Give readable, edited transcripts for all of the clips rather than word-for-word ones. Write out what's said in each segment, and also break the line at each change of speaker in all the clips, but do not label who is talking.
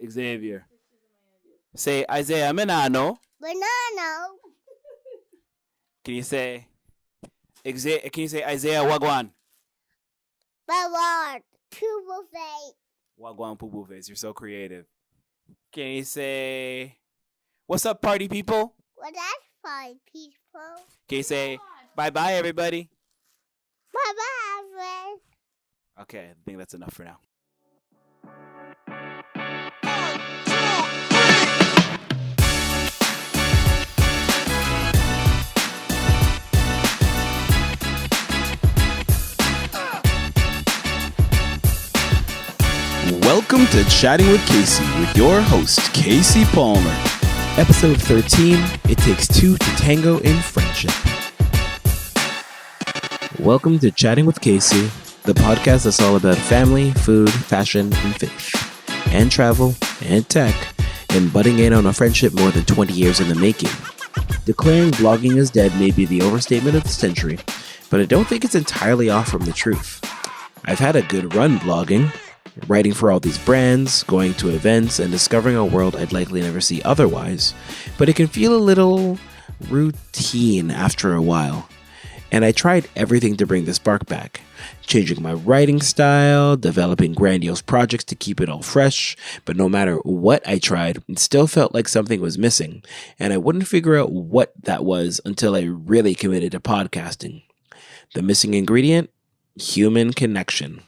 Xavier. Say Isaiah Menano.
Banana.
Can you say Isaiah Wagwan?
Ballard. Purple face.
Wagwan Poo Face. You're so creative. Can you say what's up, party people?
Well, that's fine, people.
Can you say bye bye, everybody?
Bye-bye, friend.
Okay, I think that's enough for now. Welcome to Chatting with Casey with your host, Casey Palmer.
Episode 13, It Takes Two to Tango in Friendship. Welcome to Chatting with Casey, the podcast that's all about family, food, fashion, and faith, and travel, and tech, and butting in on a friendship more than 20 years in the making. Declaring blogging is dead may be the overstatement of the century, but I don't think it's entirely off from the truth. I've had a good run blogging, writing for all these brands, going to events, and discovering a world I'd likely never see otherwise, but it can feel a little routine after a while. And I tried everything to bring the spark back, changing my writing style, developing grandiose projects to keep it all fresh, but no matter what I tried, it still felt like something was missing, and I wouldn't figure out what that was until I really committed to podcasting. The missing ingredient? Human connection.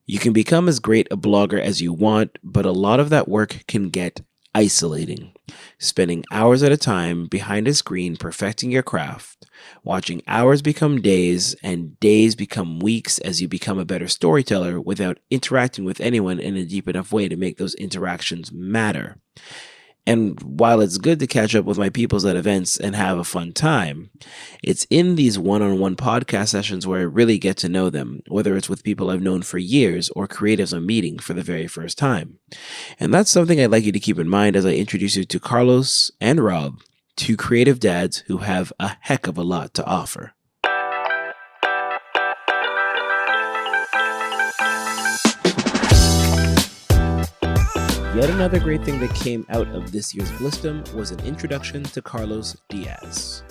You can become as great a blogger as you want, but a lot of that work can get isolating. Spending hours at a time behind a screen perfecting your craft, watching hours become days and days become weeks as you become a better storyteller without interacting with anyone in a deep enough way to make those interactions matter. And while it's good to catch up with my peoples at events and have a fun time, it's in these one-on-one podcast sessions where I really get to know them, whether it's with people I've known for years or creatives I'm meeting for the very first time. And that's something I'd like you to keep in mind as I introduce you to Carlos and Rob, two creative dads who have a heck of a lot to offer. Yet another great thing that came out of this year's Blistum was an introduction to Carlos Diaz.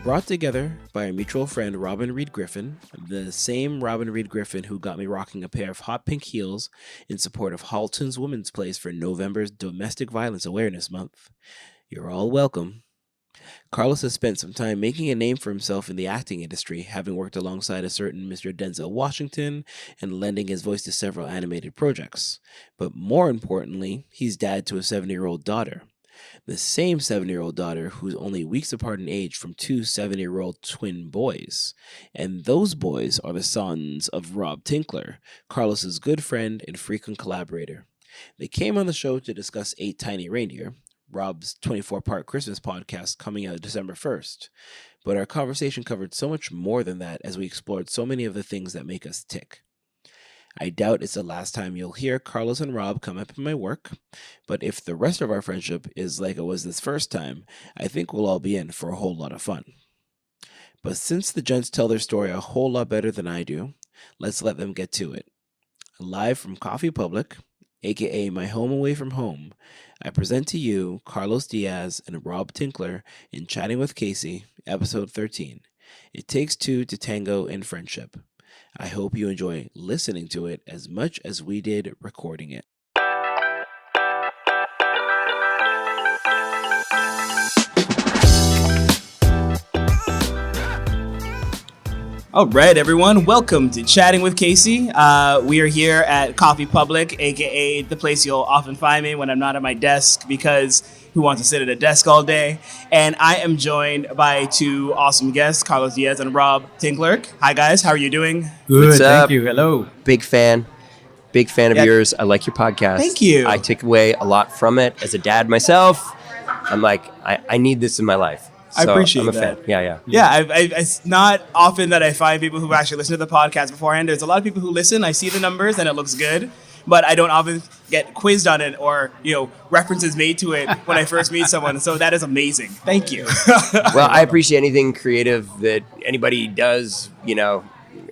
Brought together by our mutual friend Robin Reed Griffin, the same Robin Reed Griffin who got me rocking a pair of hot pink heels in support of Halton's Women's Place for November's Domestic Violence Awareness Month. You're all welcome. Carlos has spent some time making a name for himself in the acting industry, having worked alongside a certain Mr. Denzel Washington and lending his voice to several animated projects. But more importantly, he's dad to a 7-year-old daughter. The same 7-year-old daughter who's only weeks apart in age from two 7-year-old twin boys. And those boys are the sons of Rob Tinkler, Carlos's good friend and frequent collaborator. They came on the show to discuss 8 Tiny Reindeer, Rob's 24-part Christmas podcast coming out December 1st. But our conversation covered so much more than that as we explored so many of the things that make us tick. I doubt it's the last time you'll hear Carlos and Rob come up in my work, but if the rest of our friendship is like it was this first time, I think we'll all be in for a whole lot of fun. But since the gents tell their story a whole lot better than I do, let's let them get to it. Live from Coffee Public, aka my home away from home, I present to you Carlos Diaz and Rob Tinkler in Chatting with Casey, episode 13. It Takes Two to Tango in Friendship. I hope you enjoy listening to it as much as we did recording it.
All right, everyone. Welcome to Chatting with Casey. We are here at Coffee Public, a.k.a. the place you'll often find me when I'm not at my desk because who wants to sit at a desk all day? And I am joined by two awesome guests, Carlos Diaz and Rob Tinkler. Hi, guys. How are you doing?
Good,
What's up?
thank you. Hello.
Big fan of yours. I like your podcast.
Thank you.
I take away a lot from it. As a dad myself, I'm like, I need this in my life.
I appreciate
I'm a
that.
fan. Yeah.
Yeah, it's not often that I find people who actually listen to the podcast beforehand. There's a lot of people who listen. I see the numbers and it looks good, but I don't often get quizzed on it or, references made to it when I first meet someone. So that is amazing. Thank you.
Well, I appreciate anything creative that anybody does,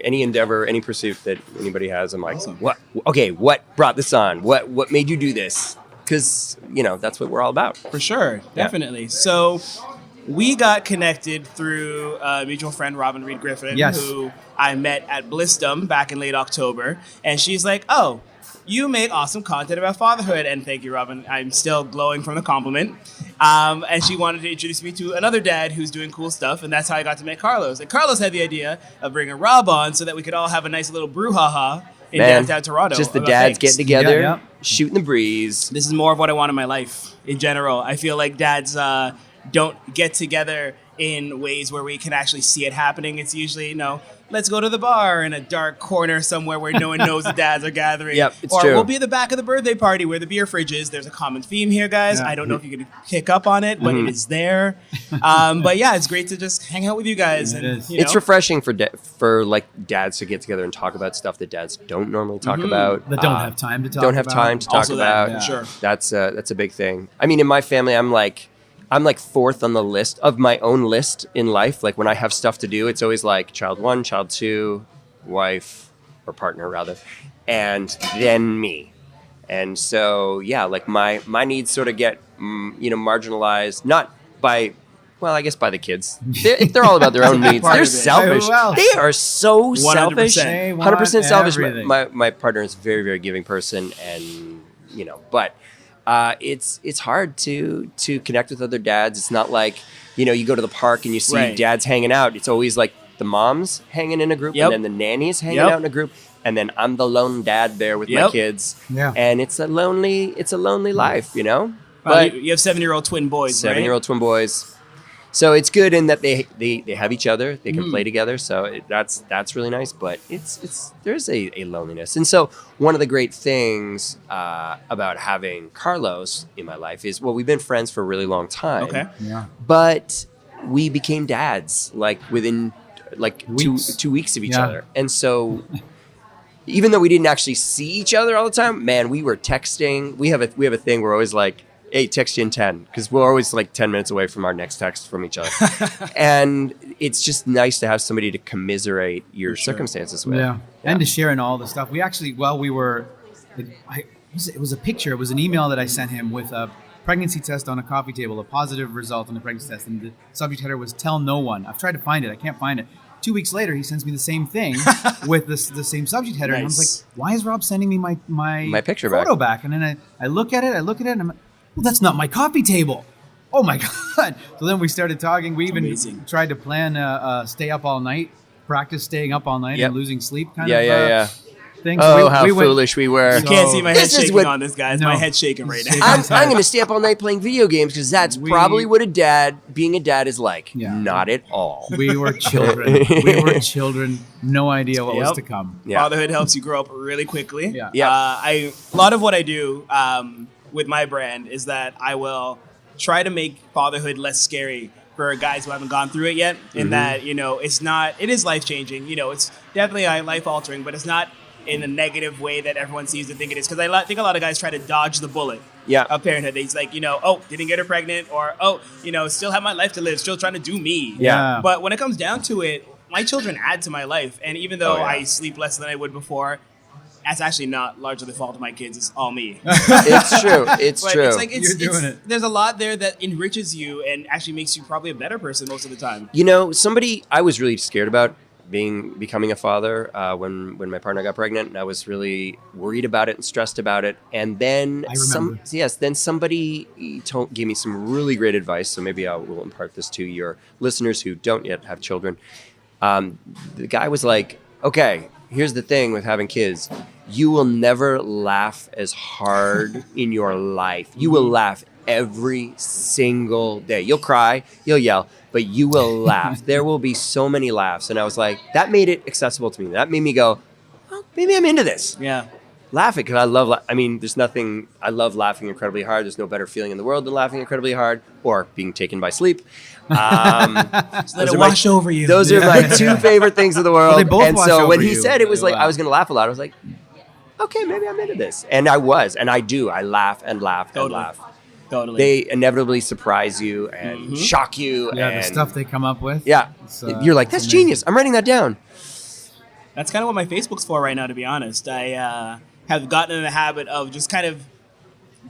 any endeavor, any pursuit that anybody has, I'm like, what? Okay, what brought this on? What made you do this? Because that's what we're all about.
For sure, definitely. So we got connected through a mutual friend, Robin Reed Griffin, who I met at Blistum back in late October. And she's like, oh, you make awesome content about fatherhood. And thank you, Robin. I'm still glowing from the compliment. And she wanted to introduce me to another dad who's doing cool stuff. And that's how I got to meet Carlos. And Carlos had the idea of bringing Rob on so that we could all have a nice little brouhaha in downtown Toronto.
Just the dads getting together, shooting the breeze.
This is more of what I want in my life in general. I feel like dads don't get together in ways where we can actually see it happening. It's usually, let's go to the bar in a dark corner somewhere where no one knows the dads are gathering.
Yep, it's
or
true.
We'll be at the back of the birthday party where the beer fridge is. There's a common theme here, guys. I don't know if you can pick up on it, but it is there. But yeah, it's great to just hang out with you guys.
It's refreshing for like dads to get together and talk about stuff that dads don't normally talk about.
That don't have time to talk
Don't have
about.
time to talk
Also
about.
that, sure.
That's a big thing. I mean, in my family, I'm like fourth on the list of my own list in life. Like when I have stuff to do, it's always like child 1, child 2, wife or partner rather, and then me. And so, like my needs sort of get, marginalized, not by, I guess by the kids. They're all about their own needs. They're selfish. They are so
100%.
selfish.
They want
100% selfish.
everything.
My partner is a very, very giving person, and but it's hard to connect with other dads. It's not like you go to the park and you see dads hanging out. It's always like the moms hanging in a group, and then the nannies hanging out in a group, and then I'm the lone dad there with my kids. And it's a lonely life, But
you have 7-year-old twin boys,
7-year-old twin boys. So it's good in that they have each other. They can play together. So that's really nice. But there's a loneliness. And so one of the great things about having Carlos in my life is, we've been friends for a really long time.
Okay.
Yeah.
But we became dads within
Weeks.
2 weeks of each other. And so even though we didn't actually see each other all the time, man, we were texting. We have a thing where we're always like, hey, text you in 10, because we're always like 10 minutes away from our next text from each other. And it's just nice to have somebody to commiserate your circumstances with.
Yeah. And to share in all the stuff. We actually, it was a picture. It was an email that I sent him with a pregnancy test on a coffee table, a positive result on the pregnancy test. And the subject header was "Tell no one." I've tried to find it. I can't find it. 2 weeks later, he sends me the same thing with the same subject header.
Nice.
And I was like, why is Rob sending me my
picture
photo back? And then I look at it, and I'm like, well, that's not my coffee table. Oh my God. So then we started talking. We even tried to plan stay up all night, practice staying up all night and losing sleep kind of thing. So
how foolish we were.
You can't see my head
This is
shaking
what-
on this, guys.
No.
My head's shaking right now.
I'm going to stay up all night playing video games, because that's probably what being a dad is like.
Yeah.
Not at all.
We were children. No idea what was to come.
Yeah.
Fatherhood helps you grow up really quickly.
Yeah.
Yeah.
A lot of what I do with my brand is that I will try to make fatherhood less scary for guys who haven't gone through it yet. In that, it is life-changing. It's definitely life-altering, but it's not in a negative way that everyone seems to think it is. Because I think a lot of guys try to dodge the bullet of parenthood. It's like, didn't get her pregnant, or, still have my life to live, still trying to do me.
Yeah.
But when it comes down to it, my children add to my life. And even though I sleep less than I would before, that's actually not largely the fault of my kids. It's all me.
It's true. It's
But
true.
it's like
You're doing it.
There's a lot there that enriches you and actually makes you probably a better person most of the time.
Somebody I was really scared about becoming a father when my partner got pregnant, and I was really worried about it and stressed about it. And then somebody gave me some really great advice. So maybe I will impart this to your listeners who don't yet have children. The guy was like, okay, here's the thing with having kids. You will never laugh as hard in your life. You will laugh every single day. You'll cry, you'll yell, but you will laugh. There will be so many laughs. And I was like, that made it accessible to me. That made me go, well, maybe I'm into this.
Yeah.
Laughing, because I love, I love laughing incredibly hard. There's no better feeling in the world than laughing incredibly hard, or being taken by sleep.
So let it wash over you.
Those are my two favorite things in the world.
Well, they both
and
wash
so when
over
he
you.
said it was like,
Wow.
I was going to laugh a lot, I was like, okay, maybe I'm into this. And I was, and I do. I laugh and laugh and
Totally.
laugh.
Totally.
They inevitably surprise you and shock you.
Yeah,
and
the stuff they come up with.
Yeah.
It's,
You're like, that's
amazing.
genius. I'm writing that down.
That's kind of what my Facebook's for right now, to be honest. I have gotten in the habit of just kind of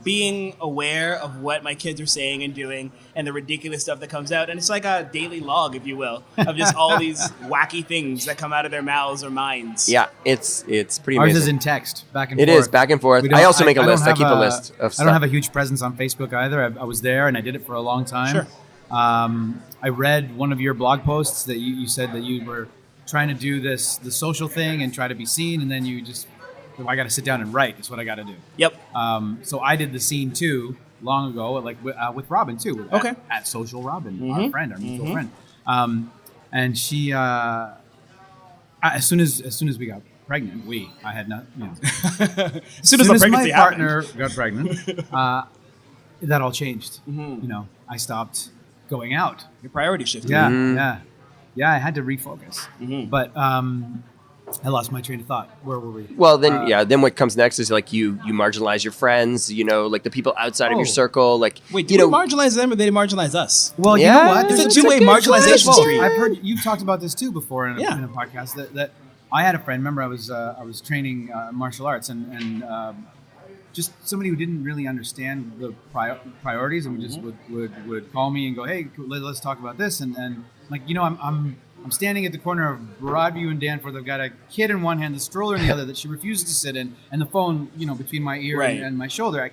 being aware of what my kids are saying and doing and the ridiculous stuff that comes out. And it's like a daily log, if you will, of just all these wacky things that come out of their mouths or minds.
Yeah, it's pretty
Ours
amazing.
is in text, back and
It
forth.
is back and forth.
We don't-
I also make a
don't
list. I
have
keep a list of stuff.
I don't have a huge presence on Facebook either. I was there and I did it for a long time.
Sure.
I read one of your blog posts that you said that you were trying to do the social thing and try to be seen, and then you just, I got to sit down and write. Is what I got to do.
Yep.
So I did the scene too long ago, like with Robin too.
Okay.
At Social Robin, our friend, our mutual friend, and she, as soon as we got pregnant, I had not,
as soon as the pregnancy
my
happened.
partner got pregnant, that all changed. I stopped going out.
Your priority shifted.
Yeah. I had to refocus, but I lost my train of thought. Where were we?
Well, then, then what comes next is like you marginalize your friends, like the people outside of your circle. Like,
Wait, do we marginalize them or they marginalize us?
Well,
Yeah,
you know what?
it's a two-way marginalization street.
I've heard you've talked about this too before in a podcast. That I had a friend. Remember, I was training martial arts and just somebody who didn't really understand the priorities and just would call me and go, hey, let's talk about this and like I'm standing at the corner of Broadview and Danforth. I've got a kid in one hand, the stroller in the other that she refuses to sit in, and the phone, between my ear and my shoulder.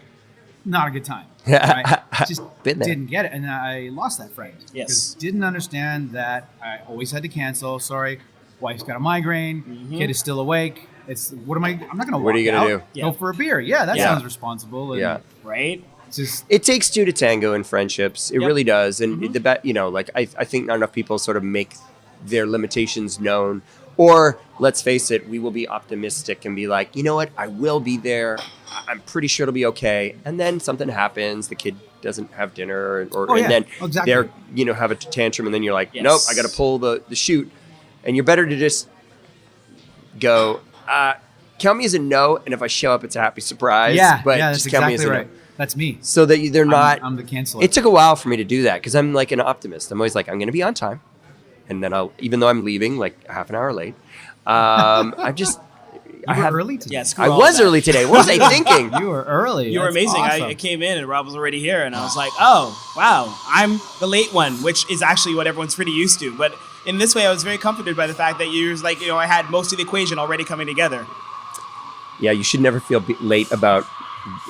Not a good time. Right? Just didn't get it, and I lost that friend.
Yes,
because didn't understand that I always had to cancel. Sorry, wife's got a migraine. Kid is still awake. It's I'm not going to.
What are you going to
do? Go for a beer? Yeah, that sounds responsible. And
right.
It takes two to tango in friendships. It really does, and I think not enough people sort of make their limitations known, or let's face it, we will be optimistic and be like, you know what, I will be there, I'm pretty sure it'll be okay, and then something happens, the kid doesn't have dinner and then they're have a tantrum, and then you're like, nope, I got to pull the chute, and you're better to just go, count me as a no, and if I show up it's a happy surprise. But
that's
just count me
exactly
as a
right.
no.
That's me.
So that they're not.
I'm the canceler.
It took a while for me to do that because I'm like an optimist. I'm always like, I'm going to be on time. And then even though I'm leaving like half an hour late, I
were early today.
Yes,
I was early today. What was I thinking?
You were early.
You were
That's
amazing.
awesome.
I came in and Rob was already here, and I was like, oh, wow, I'm the late one, which is actually what everyone's pretty used to. But in this way, I was very comforted by the fact that you was like, I had most of the equation already coming together.
Yeah, you should never feel late about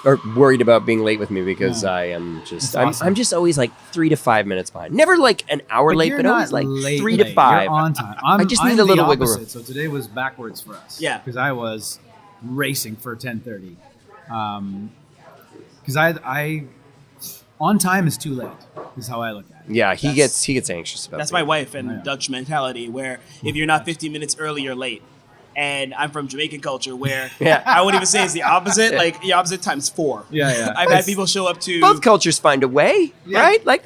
or worried about being late with me because I am just I'm just always like 3 to 5 minutes behind. Never like an hour late, but always like
late,
3 to 5.
You're on time.
I just need a little wiggle room.
So today was backwards for us.
Yeah,
because I was racing for 10:30. Because I on time is too late. Is how I look at it.
Yeah, he gets anxious about.
That's my wife and Dutch mentality, where if you're not 15 minutes early, you're late. And I'm from Jamaican culture where I wouldn't even say it's the opposite, like the opposite times 4.
Yeah.
I've had people show up to...
Both cultures find a way, right? Like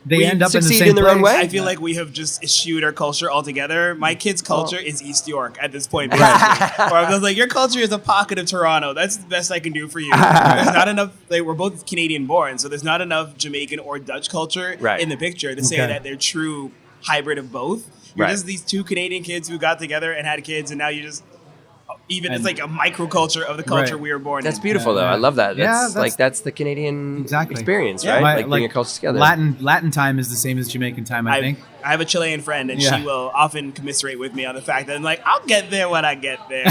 they end up in the
succeed
same
in their own
place.
way.
I feel like we have just eschewed our culture altogether. My kid's culture is East York at this point. Or I was like, your culture is a pocket of Toronto. That's the best I can do for you. There's not enough, we're both Canadian born, so there's not enough Jamaican or Dutch culture in the picture to say that they're true hybrid of both. You're just these two Canadian kids who got together and had kids, and now you just it's like a microculture of the culture we were born
That's
in.
beautiful, though. I love that. That's
that's
the Canadian experience,
Yeah.
right? Like bringing cultures together.
Latin time is the same as Jamaican time, I think.
I have a Chilean friend, and she will often commiserate with me on the fact that I'm like, I'll get there when I get there.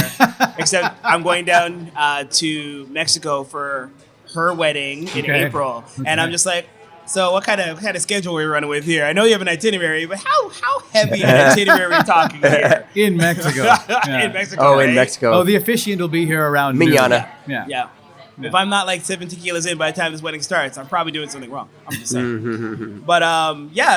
Except I'm going down to Mexico for her wedding in April, and I'm just like, so what kind of schedule are we running with here? I know you have an itinerary, but how heavy an itinerary are we talking here?
In Mexico.
In Mexico.
Oh,
right?
in Mexico.
Oh, the officiant will be here around
Mañana.
noon.
Yeah. If I'm not like 7 tequilas in by the time this wedding starts, I'm probably doing something wrong. I'm just saying. But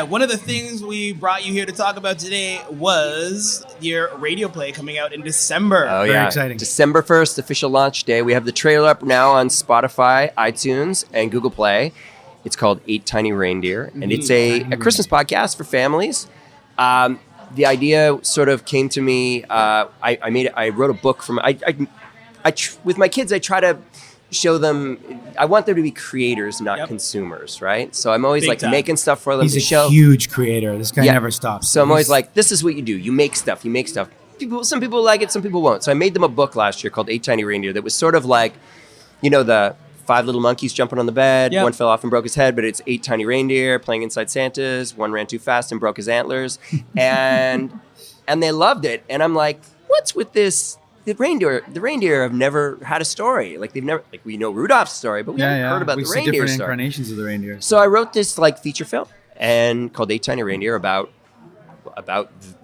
one of the things we brought you here to talk about today was your radio play coming out in December.
Oh,
Very exciting.
December 1st, official launch day. We have the trailer up now on Spotify, iTunes, and Google Play. It's called 8 Tiny Reindeer, and it's a Christmas podcast for families. The idea sort of came to me. I wrote a book from. With my kids, I try to show them. I want them to be creators, not consumers, right? So I'm always making stuff for them
He's
to
a
show.
huge creator. This guy never stops.
So I'm always like, this is what you do. You make stuff. some people like it, some people won't. So I made them a book last year called 8 Tiny Reindeer that was sort of like, the 5 little monkeys jumping on the bed.
Yep.
One fell off and broke his head, but it's 8 tiny reindeer playing inside Santa's. One ran too fast and broke his antlers. And they loved it. And I'm like, what's with this? The reindeer have never had a story. Like we know Rudolph's story, but we haven't heard about
We've
the
seen
reindeer
different
story.
incarnations of the reindeer.
So I wrote this feature film called 8 Tiny Reindeer about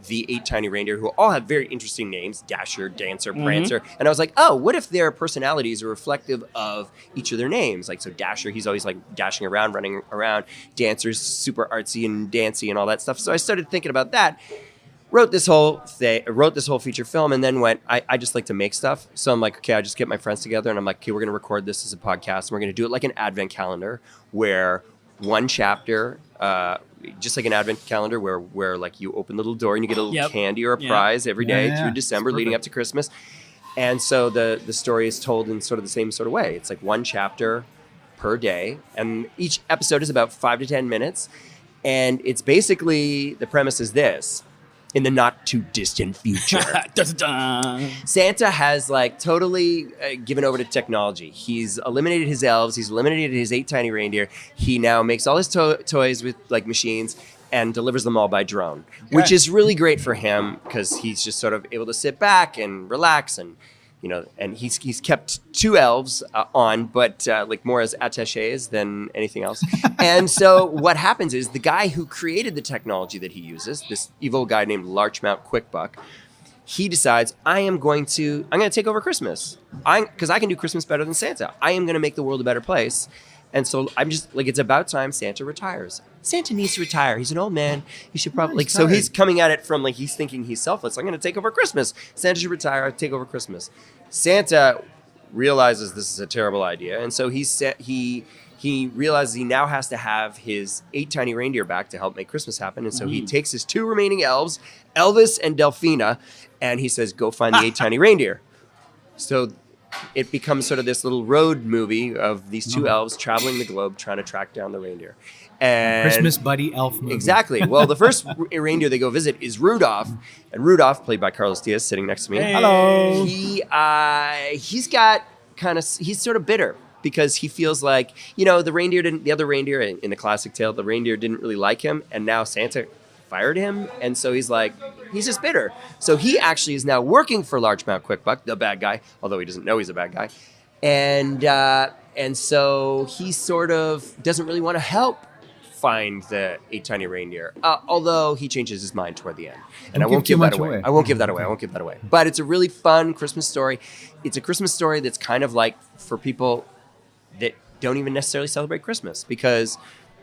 the 8 tiny reindeer who all have very interesting names: Dasher, Dancer, Prancer. And I was like, oh, what if their personalities are reflective of each of their names? Like, so Dasher, he's always like dashing around, running around. Dancer's super artsy and dancy and all that stuff. So I started thinking about that. Wrote this whole feature film, and then I just like to make stuff. So I'm like, okay, I just get my friends together and I'm like, okay, we're going to record this as a podcast. And we're going to do it like an advent calendar where one chapter, just like an advent calendar where like you open the little door and you get a little candy or a prize every day through December leading up to Christmas. And so the story is told in sort of the same sort of way. It's like one chapter per day, and each episode is about 5 to 10 minutes. And it's basically, the premise is this: in the not too distant future, Santa has like totally given over to technology. He's eliminated his elves. He's eliminated his 8 tiny reindeer. He now makes all his toys with like machines and delivers them all by drone, which is really great for him because he's just sort of able to sit back and relax. And and he's kept 2 elves on, but like more as attachés than anything else. And so what happens is the guy who created the technology that he uses, this evil guy named Larchmount Quickbuck, he decides, I'm going to take over Christmas. Because I can do Christmas better than Santa. I am going to make the world a better place. And so I'm just like, it's about time Santa retires. Santa needs to retire. He's an old man. He should probably so he's coming at it from like, he's thinking he's selfless. I'm going to take over Christmas. Santa should retire. I'll take over Christmas. Santa realizes this is a terrible idea. And so he realizes he now has to have his 8 tiny reindeer back to help make Christmas happen. And so he takes his 2 remaining elves, Elvis and Delphina, and he says, go find the 8 tiny reindeer. So it becomes sort of this little road movie of these 2 elves traveling the globe trying to track down the reindeer. And
Christmas buddy elf movie.
Exactly. Well, the first reindeer they go visit is Rudolph. And Rudolph, played by Carlos Diaz, sitting next to me.
Hey.
Hello.
He's sort of bitter because he feels like, the other reindeer in the classic tale, the reindeer didn't really like him. And now Santa fired him. And so he's just bitter. So he actually is now working for Larchmount Quickbuck, the bad guy, although he doesn't know he's a bad guy. And so he sort of doesn't really want to help find the 8 tiny reindeer, although he changes his mind toward the end. And I won't give that away. I won't give that away. But it's a really fun Christmas story. It's a Christmas story that's kind of like for people that don't even necessarily celebrate Christmas, because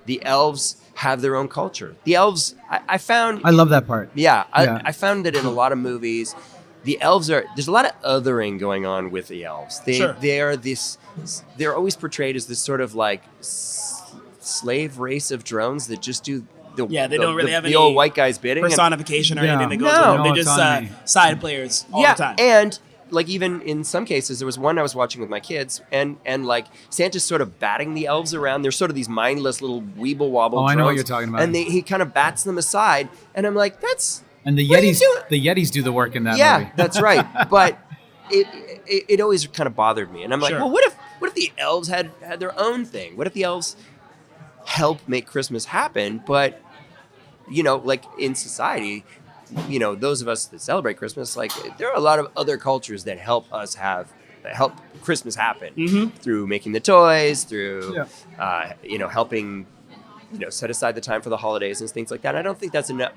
the elves have their own culture. The elves, I found...
I love that part.
Yeah. I found that in a lot of movies, the elves there's a lot of othering going on with the elves. They're always portrayed as this sort of like slave race of drones that just do
they don't really have any
old white guy's bidding,
personification or anything that goes
No.
with them. They're just side players all the time.
And like even in some cases, there was one I was watching with my kids, and like Santa's sort of batting the elves around. They're sort of these mindless little weeble wobble drones.
I know what you're talking about.
And he kind of bats them aside, and I'm like, that's...
And the Yetis do the work in that movie.
Yeah, that's right. But it always kind of bothered me, and I'm like, well, what if the elves had their own thing? What if the elves help make Christmas happen? But like in society, those of us that celebrate Christmas, like there are a lot of other cultures that help Christmas happen through making the toys, through helping set aside the time for the holidays and things like that. And I don't think that's not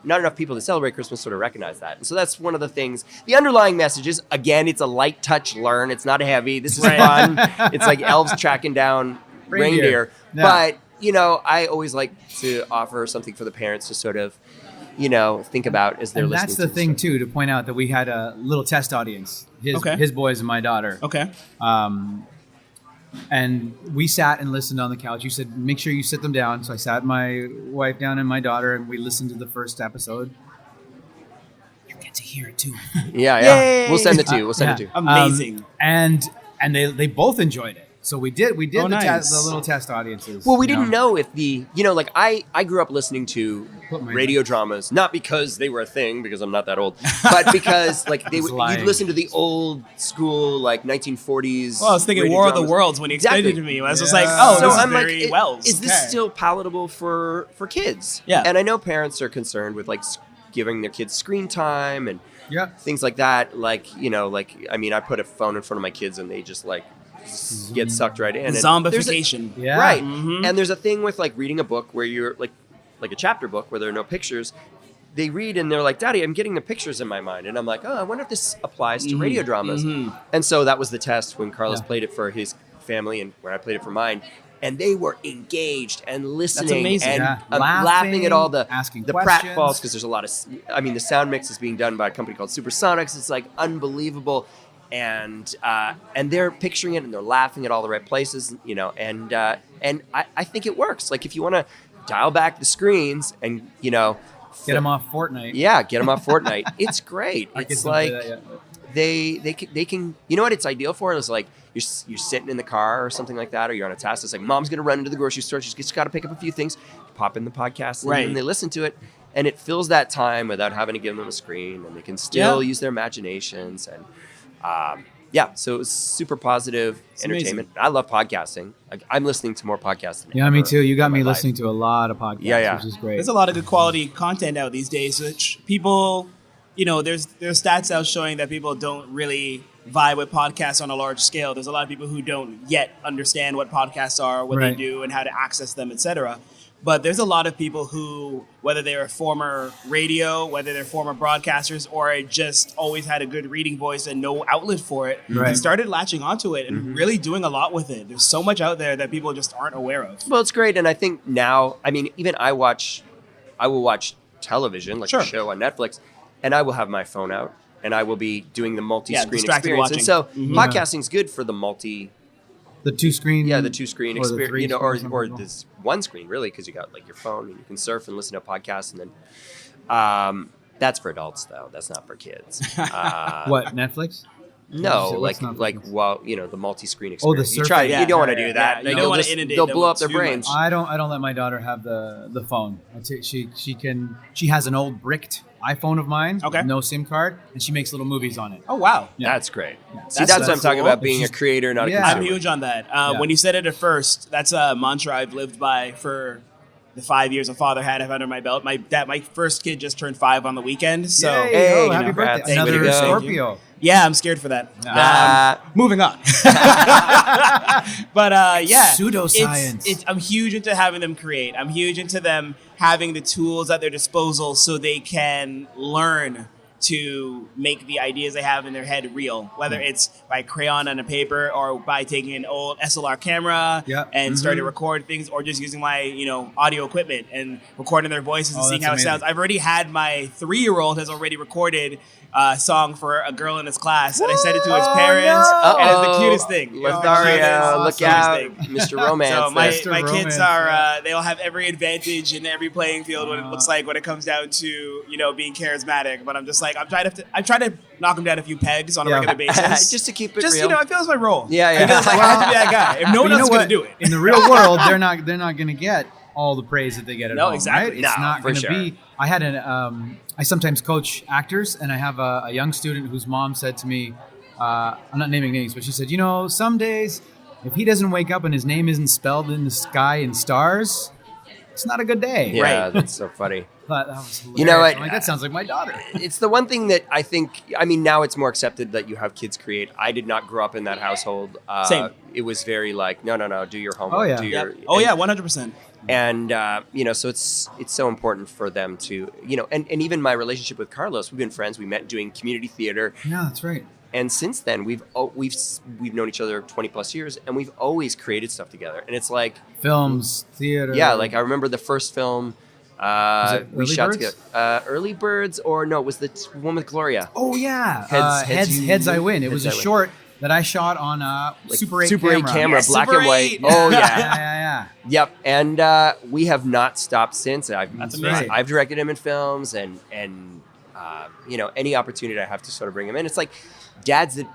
enough people that celebrate Christmas sort of recognize that. And so that's one of the things. The underlying message is, again, it's a light touch learn. It's not heavy. This is fun. It's like elves tracking down reindeer.
Yeah.
But, I always like to offer something for the parents to sort of, think about as they're listening.
That's the thing, too, to point out that we had a little test audience. His boys and my daughter.
Okay.
And we sat and listened on the couch. You said, make sure you sit them down. So I sat my wife down and my daughter, and we listened to the first episode. You get to hear it, too.
Yeah.
Yay!
We'll send it to you. It to you.
Amazing.
And they both enjoyed it. So we did
Oh,
the,
nice.
the little test audiences.
Well, we
you
didn't know if like I grew up listening to
Put my-
radio dramas, not because they were a thing, because I'm not that old, but because like
He's lying.
you'd listen to the old school like 1940s.
Well, I was thinking
radio
War of the
dramas.
Worlds when he explained
Exactly.
it to me. I was just
Yeah.
like, oh,
So
this is
I'm like,
very Wells.
is this
Okay.
still palatable for kids?
Yeah.
And I know parents are concerned with like giving their kids screen time and
Yeah.
things like that. Like, I mean, I put a phone in front of my kids and they just like get sucked right in. And there's
Zombification.
Yeah.
Right.
Mhm.
And there's a thing with like reading a book where you're like a chapter book where there are no pictures. They read and they're like, Daddy, I'm getting the pictures in my mind. And I'm like, oh, I wonder if this applies to radio dramas. And so that was the test when Carlos
Yeah.
played it for his family and when I played it for mine. And they were engaged and listening
amazing.
and
Yeah.
laughing at all the
Asking
pratfalls
questions.
because there's a lot of, I mean, the sound mix is being done by a company called Supersonics. It's like unbelievable. And they're picturing it and they're laughing at all the right places, and I think it works. Like if you want to dial back the screens and,
Get them off Fortnite.
yeah, get them off Fortnite. It's great.
Our kids
It's
don't play
like
that yet.
they can, you know what it's ideal for? It's like you're sitting in the car or something like that, or you're on a task. It's like mom's going to run into the grocery store. She's just got to pick up a few things, pop in the podcast, and
Right.
then they listen to it. And it fills that time without having to give them a screen, and they can still use their imaginations. And so it was super positive entertainment. I love podcasting. Like, I'm listening to more podcasts than
Yeah, me
ever
too. You got
in my
me
life.
listening to a lot of podcasts,
Yeah.
which is great.
There's a lot of good quality content out these days, which people, there's stats out showing that people don't really vibe with podcasts on a large scale. There's a lot of people who don't yet understand what podcasts are, what they
Right.
do, and how to access them, etc. But there's a lot of people who, whether they're former radio, whether they're former broadcasters, or just always had a good reading voice and no outlet for it,
Right.
and started latching onto it and really doing a lot with it. There's so much out there that people just aren't aware of.
Well, it's great, and I think now, I mean, even I will watch television, like
Sure.
a show on Netflix, and I will have my phone out, and I will be doing the multi-screen
distracted
experience.
watching.
And so,
Mhm.
podcasting's good for the
The two-screen.
the two-screen
or the
experience,
three-screen
or
something.
this one screen really, because you got like your phone and you can surf and listen to podcasts, and then that's for adults though. That's not for kids.
What, Netflix?
No,
What's
like
not
the multi-screen
Oh, the
experience. You
surfing.
you don't want to
Yeah,
do that.
yeah. You
They'll
don't wanna
just-
inundate
they'll
them
blow
with
up their
too
brains.
much.
I don't let my daughter have the phone. She has an old bricked iPhone of mine,
Okay.
with no SIM card, and she makes little movies on it.
Oh, wow.
Yeah.
That's great. See,
That's
that's what I'm talking
cool.
about, being a
She's-
creator, not a
Yeah.
consumer.
I'm huge on that.
Yeah.
When you said it at first, that's a mantra I've lived by for the 5 years a father had under my belt. My first kid just turned 5 on the weekend, so
Yay,
Hey,
oh,
you
happy
know,
birthday!
congrats. Way
Another
to go.
Scorpio.
yeah, I'm scared for that.
Nah.
Moving on. But yeah,
Pseudoscience.
I'm huge into having them create. I'm huge into them having the tools at their disposal so they can learn to make the ideas they have in their head real, whether it's by crayon on a paper or by taking an old SLR camera
Yeah.
and starting to record things, or just using my audio equipment and recording their voices and
Oh,
seeing
that's
how
amazing.
it sounds. I've already had my 3-year-old has already recorded a song for a girl in his class, and I sent it to his parents,
no.
and it's the cutest thing.
Lothario,
Oh,
look
cutest
out,
thing.
Mr. Romance.
So my,
Mr.
my kids
Romance,
are
yeah.
they'll have every advantage in every playing field when it looks like when it comes down to being charismatic. But I'm just like I'm trying to knock them down a few pegs on a
Yeah.
regular basis,
Just to keep it
just
real.
I feel it's my role.
Yeah, yeah.
I feel like I have to be that guy. If no one
But you
else is
know
gonna
what?
do it,
In the real world, they're not going to get all the praise that they get at
No,
home.
exactly.
Right? It's
No,
not
for
going to
sure.
be. I had I sometimes coach actors, and I have a young student whose mom said to me, I'm not naming names, but she said, some days if he doesn't wake up and his name isn't spelled in the sky in stars, it's not a good day.
Yeah,
Right.
that's so funny.
But that was hilarious.
You know what?
I'm like, that sounds like my daughter.
It's the one thing that I think, now it's more accepted that you have kids create. I did not grow up in that household.
Same.
It was very like, no, do your homework.
Oh, yeah.
Do
Yep.
your,
Oh yeah, 100%.
And, so it's so important for them to, and even my relationship with Carlos, we've been friends. We met doing community theater.
Yeah, that's right.
And since then, we've known each other 20 plus years, and we've always created stuff together. And it's like,
Films, theater.
yeah, like I remember the first film we
Early
shot
Birds?
together. Early Birds, or no, it was the one with Gloria.
Oh yeah,
Heads
heads I
You-
win. It was a
Heads I Win.
short that I shot on a
Like
Super 8
Super 8 camera,
Yes,
black
Super
and white.
8.
Oh
yeah,
yeah.
yeah.
Yep, and we have not stopped since.
That's amazing.
I've directed him in films, and any opportunity I have to sort of bring him in. It's like dads that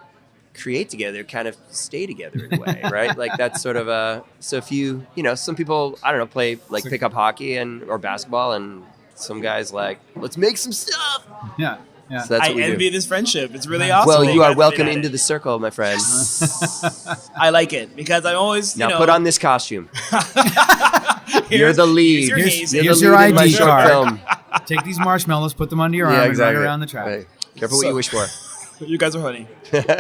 create together kind of stay together in a way, right? Like that's sort of so if you know, some people, I don't know, play like pick up hockey or basketball, and some guys like, let's make some stuff.
Yeah. Yeah.
So that's what we
envy
do.
this friendship. It's really awesome.
Well,
that
you
guys
are
have
welcome
been at
into
it.
the circle, my friend.
I like it because I'm always,
Now put on this costume. You're
here's-
the lead.
here's your hazing.
Here's
the
your
lead in my
ID
short
card.
film.
Take these marshmallows, put them under your arm, and ride around the track.
Right. Careful what
So-
you wish for.
You guys are funny.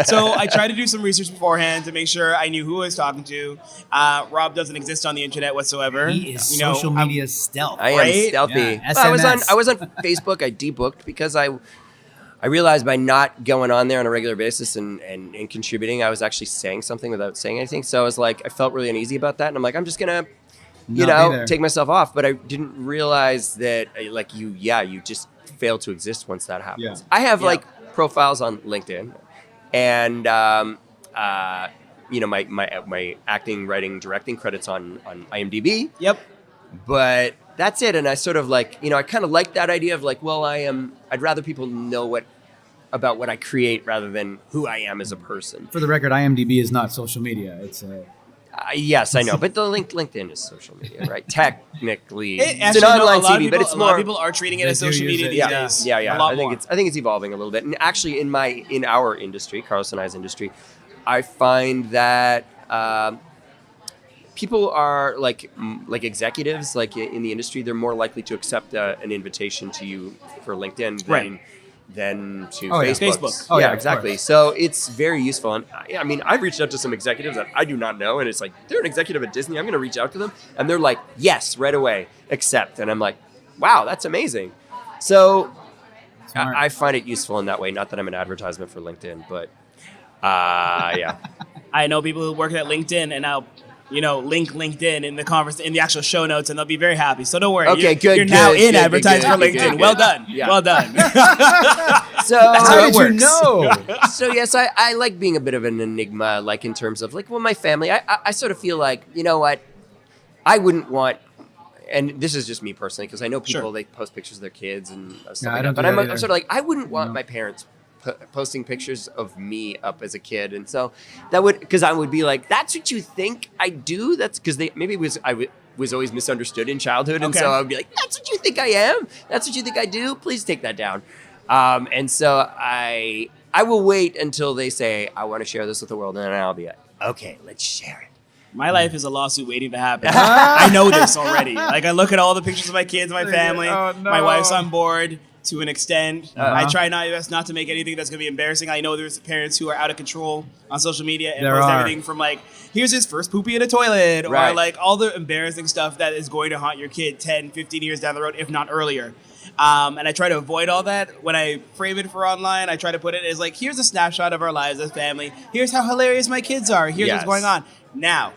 So I tried to do some research beforehand to make sure I knew who I was talking to. Rob doesn't exist on the internet whatsoever.
He is
You know,
social
I'm-
media stealth.
I am
Right?
stealthy.
Yeah,
Well,
SMS.
I was on Facebook. I debooked because I realized by not going on there on a regular basis and contributing, I was actually saying something without saying anything. So I was like, I felt really uneasy about that, and I'm like, I'm just gonna,
Not be there.
take myself off. But I didn't realize that, like, you just fail to exist once that happens.
Yeah.
I have
Yeah.
like profiles on LinkedIn, and my acting, writing, directing credits on IMDb.
Yep.
But that's it. And I sort of like, I kind of like that idea of like, well, I'd rather people know about what I create rather than who I am as a person.
For the record, IMDb is not social media. It's
Yes, I know. But the LinkedIn is social media, right? Technically.
It,
It's an
actually, no,
online
a lot of
TV,
people,
but it's
a lot
more.
of people are treating it
They
as
do
social
use
media
it,
these
yeah.
days.
Yeah.
A lot
I
more.
think it's evolving a little bit. And actually, in our industry, Carlos and I's industry, I find that people are like executives, like in the industry, they're more likely to accept an invitation to you for LinkedIn than to
Oh, yeah.
Facebook.
Facebook.
Oh, yeah, of
exactly.
course.
So it's very useful. And I mean, I've reached out to some executives that I do not know, and it's like, they're an executive at Disney. I'm going to reach out to them, and they're like, yes, right away, accept. And I'm like, wow, that's amazing. So
Smart.
I find it useful in that way. Not that I'm an advertisement for LinkedIn, but yeah.
I know people who work at LinkedIn, and I'll, link LinkedIn in the actual show notes, and they'll be very happy. So don't worry.
Okay,
You're now in
good,
advertising for
good,
LinkedIn.
good.
Well done.
Yeah.
Well done.
So
How
it
did you
works.
know?
So yes, I like being a bit of an enigma, like in terms of like, well, my family, I sort of feel like, you know what, I wouldn't want, and this is just me personally, because I know people,
Sure.
they post pictures of their kids and stuff
Yeah, I
like
don't
that, but
do
I'm
that
I'm
either.
sort of like, I wouldn't want my parents posting pictures of me up as a kid, and so that would, because I would be like, that's what you think I do? That's because I was always misunderstood in childhood, and
Okay.
so I would be like, that's what you think I am? That's what you think I do? Please take that down. And so I will wait until they say, I want to share this with the world, and then I'll be like, okay, let's share it.
My life is a lawsuit waiting to happen. I know this already. Like, I look at all the pictures of my kids, my family.
Oh, no.
My wife's on board to an extent.
Uh-huh.
I try not to make anything that's going to be embarrassing. I know there's parents who are out of control on social media and
There
post
are.
everything from like, here's his first poopy in a toilet, or
Right.
like all the embarrassing stuff that is going to haunt your kid 10, 15 years down the road, if not earlier. And I try to avoid all that. When I frame it for online, I try to put it as like, here's a snapshot of our lives as family. Here's how hilarious my kids are. Here's
Yes.
what's going on. Now,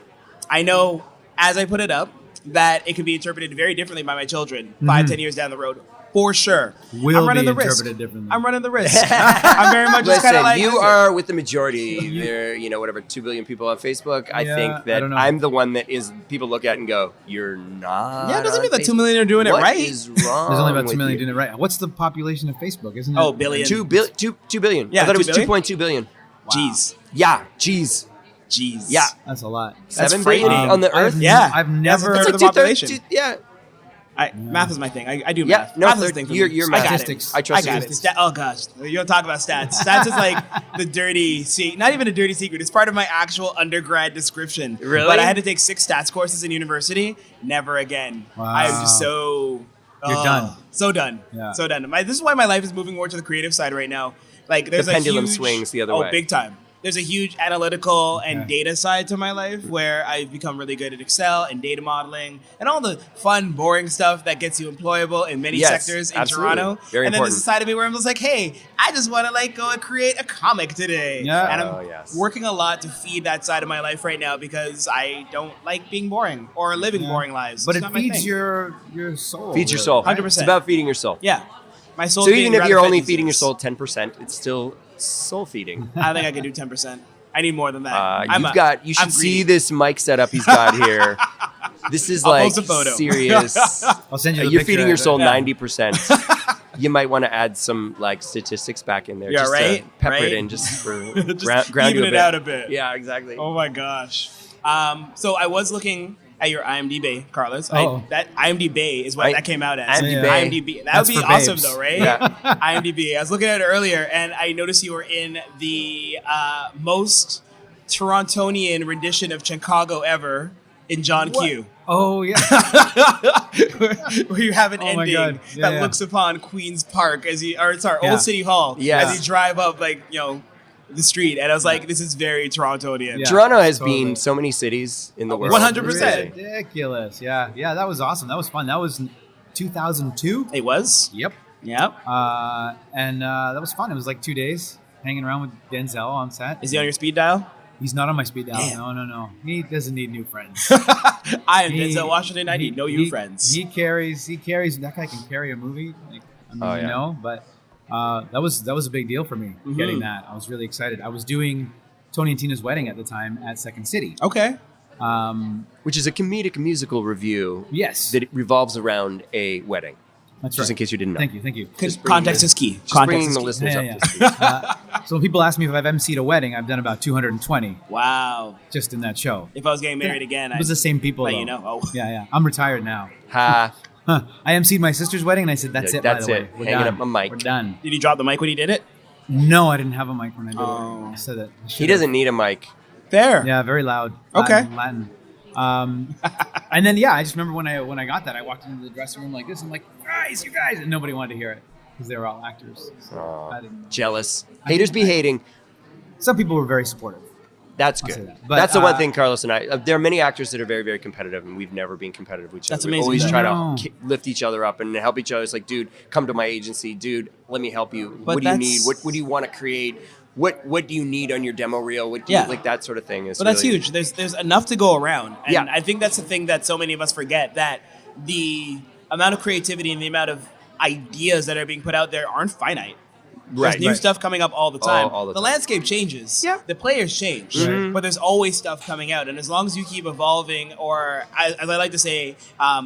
I know as I put it up that it can be interpreted very differently by my children 5-10 years down the road. For sure.
Will
I'm running
be
the risk.
interpreted differently.
I'm running the risk. I'm very much just kind
Listen,
of like,
you
listen.
are with the majority. There, whatever, 2 billion people on Facebook. I
Yeah,
think
I
that
don't know.
I'm the one that is people look at and go, "You're not."
Yeah, it doesn't
on
mean that 2
Facebook.
million are doing it
What
right.
is wrong?
There's only about 2
with
million
you?
doing it right. What's the population of Facebook? Isn't it?
Oh, billion.
2 billion.
Yeah,
I thought it
2
was
billion?
2.2 billion.
Jeez.
Yeah, jeez.
Jeez.
Yeah.
That's a lot.
That's
7 billion
frightening.
on the Earth.
Yeah.
I've never
That's
That's
a
like
the
2/3
population.
Yeah.
Math is my thing. I do
Yeah,
math.
no,
math is
they're-
the thing for
you're-
me.
you're
I got
statistics.
it.
I trust
got
you.
it. Oh gosh, you don't talk about stats. Stats is like the dirty secret. Not even a dirty secret. It's part of my actual undergrad description.
Really?
But I had to take 6 stats courses in university. Never again.
Wow.
I'm just so.
You're done.
So done.
Yeah.
So done. This is why my life is moving more to the creative side right now. Like there's
The
a
pendulum
huge,
swings the other way.
Oh, big time. There's a huge analytical and
Okay.
data side to my life where I've become really good at Excel and data modeling and all the fun, boring stuff that gets you employable in many
Yes,
sectors in
absolutely.
Toronto.
Very
and then there's
important.
a side of me where I'm just like, hey, I just want to like go and create a comic today.
Yeah.
And
Oh,
I'm
yes.
working a lot to feed that side of my life right now because I don't like being boring or living boring lives.
But
It's
it
not my
feeds
thing.
your soul.
Feeds your
really,
soul.
right?
100%.
It's about feeding your soul.
Yeah. My soul.
So even if you're only feeding your soul 10%, it's still soul feeding.
I think I could do 10%. I need more than that.
You should
I'm
see
greedy.
this mic setup he's got here. This is
I'll
like
post a photo.
serious.
I'll send you the
You're
picture
feeding your
of it.
soul
Yeah.
90%. you might want to add some like statistics back in there.
Yeah,
just
right?
to pepper
Right?
it in just for
Just
ground you
even
a
it
bit.
out a bit.
Yeah, exactly.
Oh my gosh. So I was looking at your IMDb, Carlos.
Oh.
That IMDb is what that came out as.
IMDb.
IMDb. That
That's
would be
for
awesome
babes.
though, right?
Yeah.
IMDb. I was looking at it earlier, and I noticed you were in the most Torontonian rendition of Chicago ever in John Q.
Oh yeah.
Where you have an
Oh my
ending
God. Yeah,
that
yeah.
looks upon Queens Park
Yeah.
Old City Hall
Yeah.
as you drive up the street, and I was like, this is very Torontonian.
Yeah.
Toronto has
totally.
been so many cities in the world.
100%.
It's crazy.
Ridiculous. Yeah. Yeah. That was awesome. That was fun. That was 2002.
It was?
Yep.
Yep.
And that was fun. It was like 2 days hanging around with Denzel on set.
Is he on your speed dial?
He's not on my speed dial.
Damn.
No. He doesn't need new friends.
I am
He-
Denzel Washington. I need no you friends.
He carries. That guy can carry a movie. Like, I mean,
Oh, yeah.
you know, but that was a big deal for me getting that. I was really excited. I was doing Tony and Tina's wedding at the time at Second City.
Okay.
Which is a comedic musical review
Yes,
that revolves around a wedding.
that's
Just
right.
in case you didn't know.
Thank you.
Just bringing
Context
the-
is key.
Just
Context
bringing
is
the
key.
listeners
Yeah,
up to speed.
So when people ask me if I've emceed a wedding, I've done about 220
Wow.
just in that show.
If I was getting married again,
It was the same people.
let
though.
you know. Oh.
Yeah. I'm retired now.
Ha.
Huh. I emceed my sister's wedding, and I said, "That's
Yeah,
it. By
that's
the
it.
way. We're
Hanging
done.
up a mic.
We're done."
Did he drop the mic when he did it?
No, I didn't have a mic when I did
Oh.
it. I said it. I
He
should've.
doesn't need a mic.
Fair.
Yeah, very loud.
Okay.
Latin. And then I just remember when I got that, I walked into the dressing room like this. I'm like, you guys, and nobody wanted to hear it because they were all actors. So
Aw.
I didn't know.
Jealous. Haters be hating.
Some people were very supportive.
That's
I'll
good.
say that. But,
That's the one thing Carlos and I. There are many actors that are very, very competitive, and we've never been competitive with each
That's
other. We
amazing.
always
I
try
know.
to lift each other up and help each other. It's like, dude, come to my agency. Dude, let me help you.
But
What do you
that's-
need? What do you want to create? What do you need on your demo reel? What do
Yeah.
you, like that sort of thing? Is
But that's
really-
huge. There's enough to go around. And
Yeah.
I think that's the thing that so many of us forget, that the amount of creativity and the amount of ideas that are being put out there aren't finite.
Right.
There's new stuff coming up all the time.
All the
the
time.
landscape changes.
Yeah.
The players change.
Mhm.
But there's always stuff coming out. And as long as you keep evolving, or as I like to say,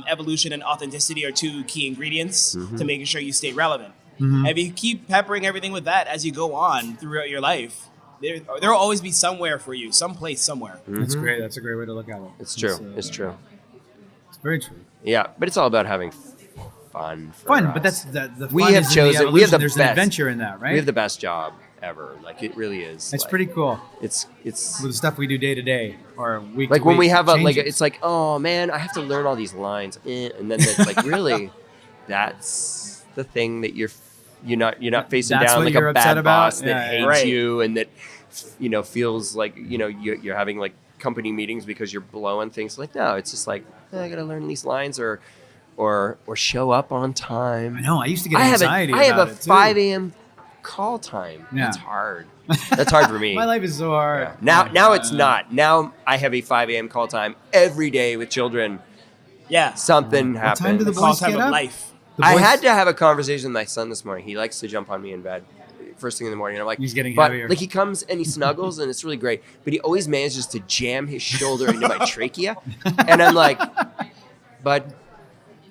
evolution and authenticity are two key ingredients
Mm-hmm.
to making sure you stay relevant.
Mhm.
And if you keep peppering everything with that as you go on throughout your life, there will always be somewhere for you, someplace, somewhere.
That's great. That's a great way to look at it.
It's true. It's true.
It's very true.
Yeah, but it's all about having fun. For
Fun,
us.
but that's the
We
fun
have
is in
chosen-
the
we have the
evolution. There's
best.
an adventure in that, right?
We have the best job ever. Like it really is.
It's
Like,
pretty cool
It's
with the stuff we do day to day or week.
like
to
when
week,
we have
it
a like
changes.
it's like, oh man, I have to learn all these lines, and then it's like really, that's the thing that you're not facing
That's
down
what
like
you're
a
upset
bad
about?
boss that
Yeah,
hates
right.
you and that feels like you're having like company meetings because you're blowing things. Like no, it's just like I gotta learn these lines or show up on time.
I know. I used to get
I have
anxiety.
I have
about
a
it, too.
5 a.m. call time.
Yeah.
That's hard. That's hard for me.
My life is so hard.
Yeah. Now it's not. Now I have a 5 a.m. call time every day with children.
Yeah.
Something
What
happens.
time do the
The call
boys
time
get
of
up?
life.
The
I
boys-
had to have a conversation with my son this morning. He likes to jump on me in bed first thing in the morning. And I'm like,
He's getting
but
heavier.
like he comes and he snuggles and it's really great. But he always manages to jam his shoulder into my trachea, and I'm like, but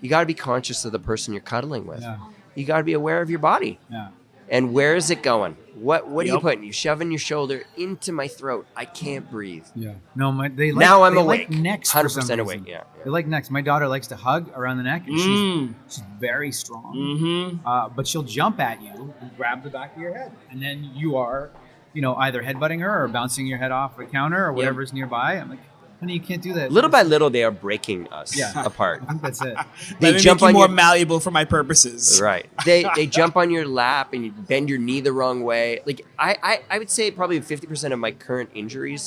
you got to be conscious of the person you're cuddling with.
Yeah.
You got to be aware of your body.
Yeah.
And where is it going? What are you
Yep.
putting? You shoving your shoulder into my throat. I can't breathe.
Yeah. No, they like,
Now I'm
they
awake.
Like necks for some
100% awake.
reason.
Yeah.
They like necks. My daughter likes to hug around the neck, and she's very strong.
Mm-hmm.
But she'll jump at you and grab the back of your head, and then you are, either headbutting her or bouncing your head off a counter or whatever's nearby. I'm like, honey, you can't do that.
Little by little, they are breaking us
Yeah.
apart.
I think that's it.
They
Let me
jump
make you
on
more
your
malleable for my purposes.
right. They jump on your lap and you bend your knee the wrong way. Like I would say probably 50% of my current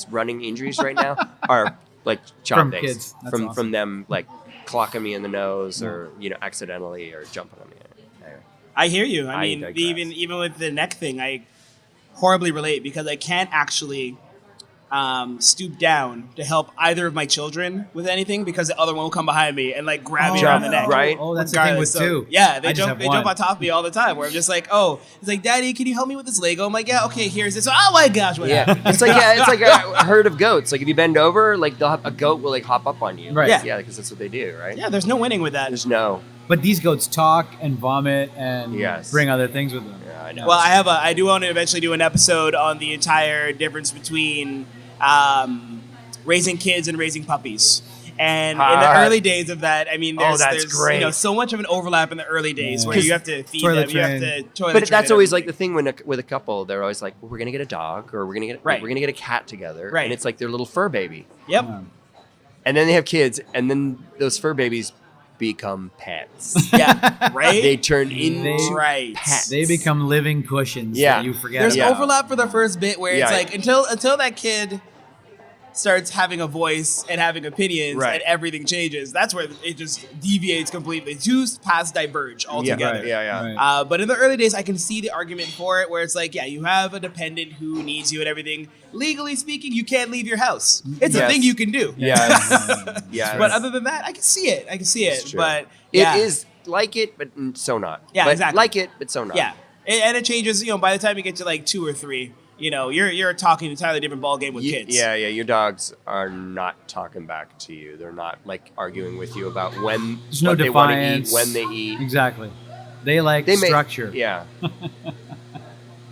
running injuries right now are like child
From
days
kids. That's
from
awesome.
them like clocking me in the nose or accidentally or jumping on me. Anyway.
I hear you. I
I
mean,
digress.
even with the neck thing, I horribly relate because I can't actually stoop down to help either of my children with anything because the other one will come behind me and like grab me around the neck.
Right?
Oh, that's the thing with two.
Yeah,
I
they
just have
jump
one.
on top of me all the time. Where I'm just like, oh, it's like, Daddy, can you help me with this Lego? I'm like, yeah, okay, here's this. Oh my gosh, what happened?
It's like a herd of goats. Like if you bend over, like a goat will like hop up on you.
Right.
Yeah.
Yeah, because that's what they do, right?
Yeah, there's no winning with that.
There's no.
But these goats talk and vomit and
Yes.
bring other things with them.
Yeah, I know.
Well, I do want to eventually do an episode on the entire difference between raising kids and raising puppies. And in the early days of that, I mean, there's
great.
so much of an overlap in the early days where you have to feed
Toilet
them, you have
train.
to toilet
But that's
train
always
everything.
like the thing when with a couple, they're always like, well, we're gonna get a dog or we're gonna get a cat together,
Right.
and it's like their little fur baby,
Yep.
and then they have kids, and then those fur babies become pets.
Yeah. Right.
They turn into
right.
pets.
They become living cushions
Yeah.
that you forget
There's
about.
overlap for the first bit where it's
Yeah.
like until that kid starts having a voice and having opinions
Right.
and everything changes. That's where it just deviates completely. Two paths diverge altogether.
right.
Yeah.
Right.
But in the early days, I can see the argument for it, where it's like, yeah, you have a dependent who needs you and everything. Legally speaking, you can't leave your house. It's a
Yes.
thing you can do.
Yeah.
But other than that, I can see it.
It's true.
But yeah,
It is like it, but so not.
Yeah,
but
exactly.
Like it, but so not.
yeah, and it changes. By the time you get to like 2 or 3, you're talking an entirely different ball game with kids.
Yeah. Your dogs are not talking back to you. They're not like arguing with you about when
There's no
what they want to eat,
defiance.
when they eat.
Exactly. They like
They
structure.
Yeah.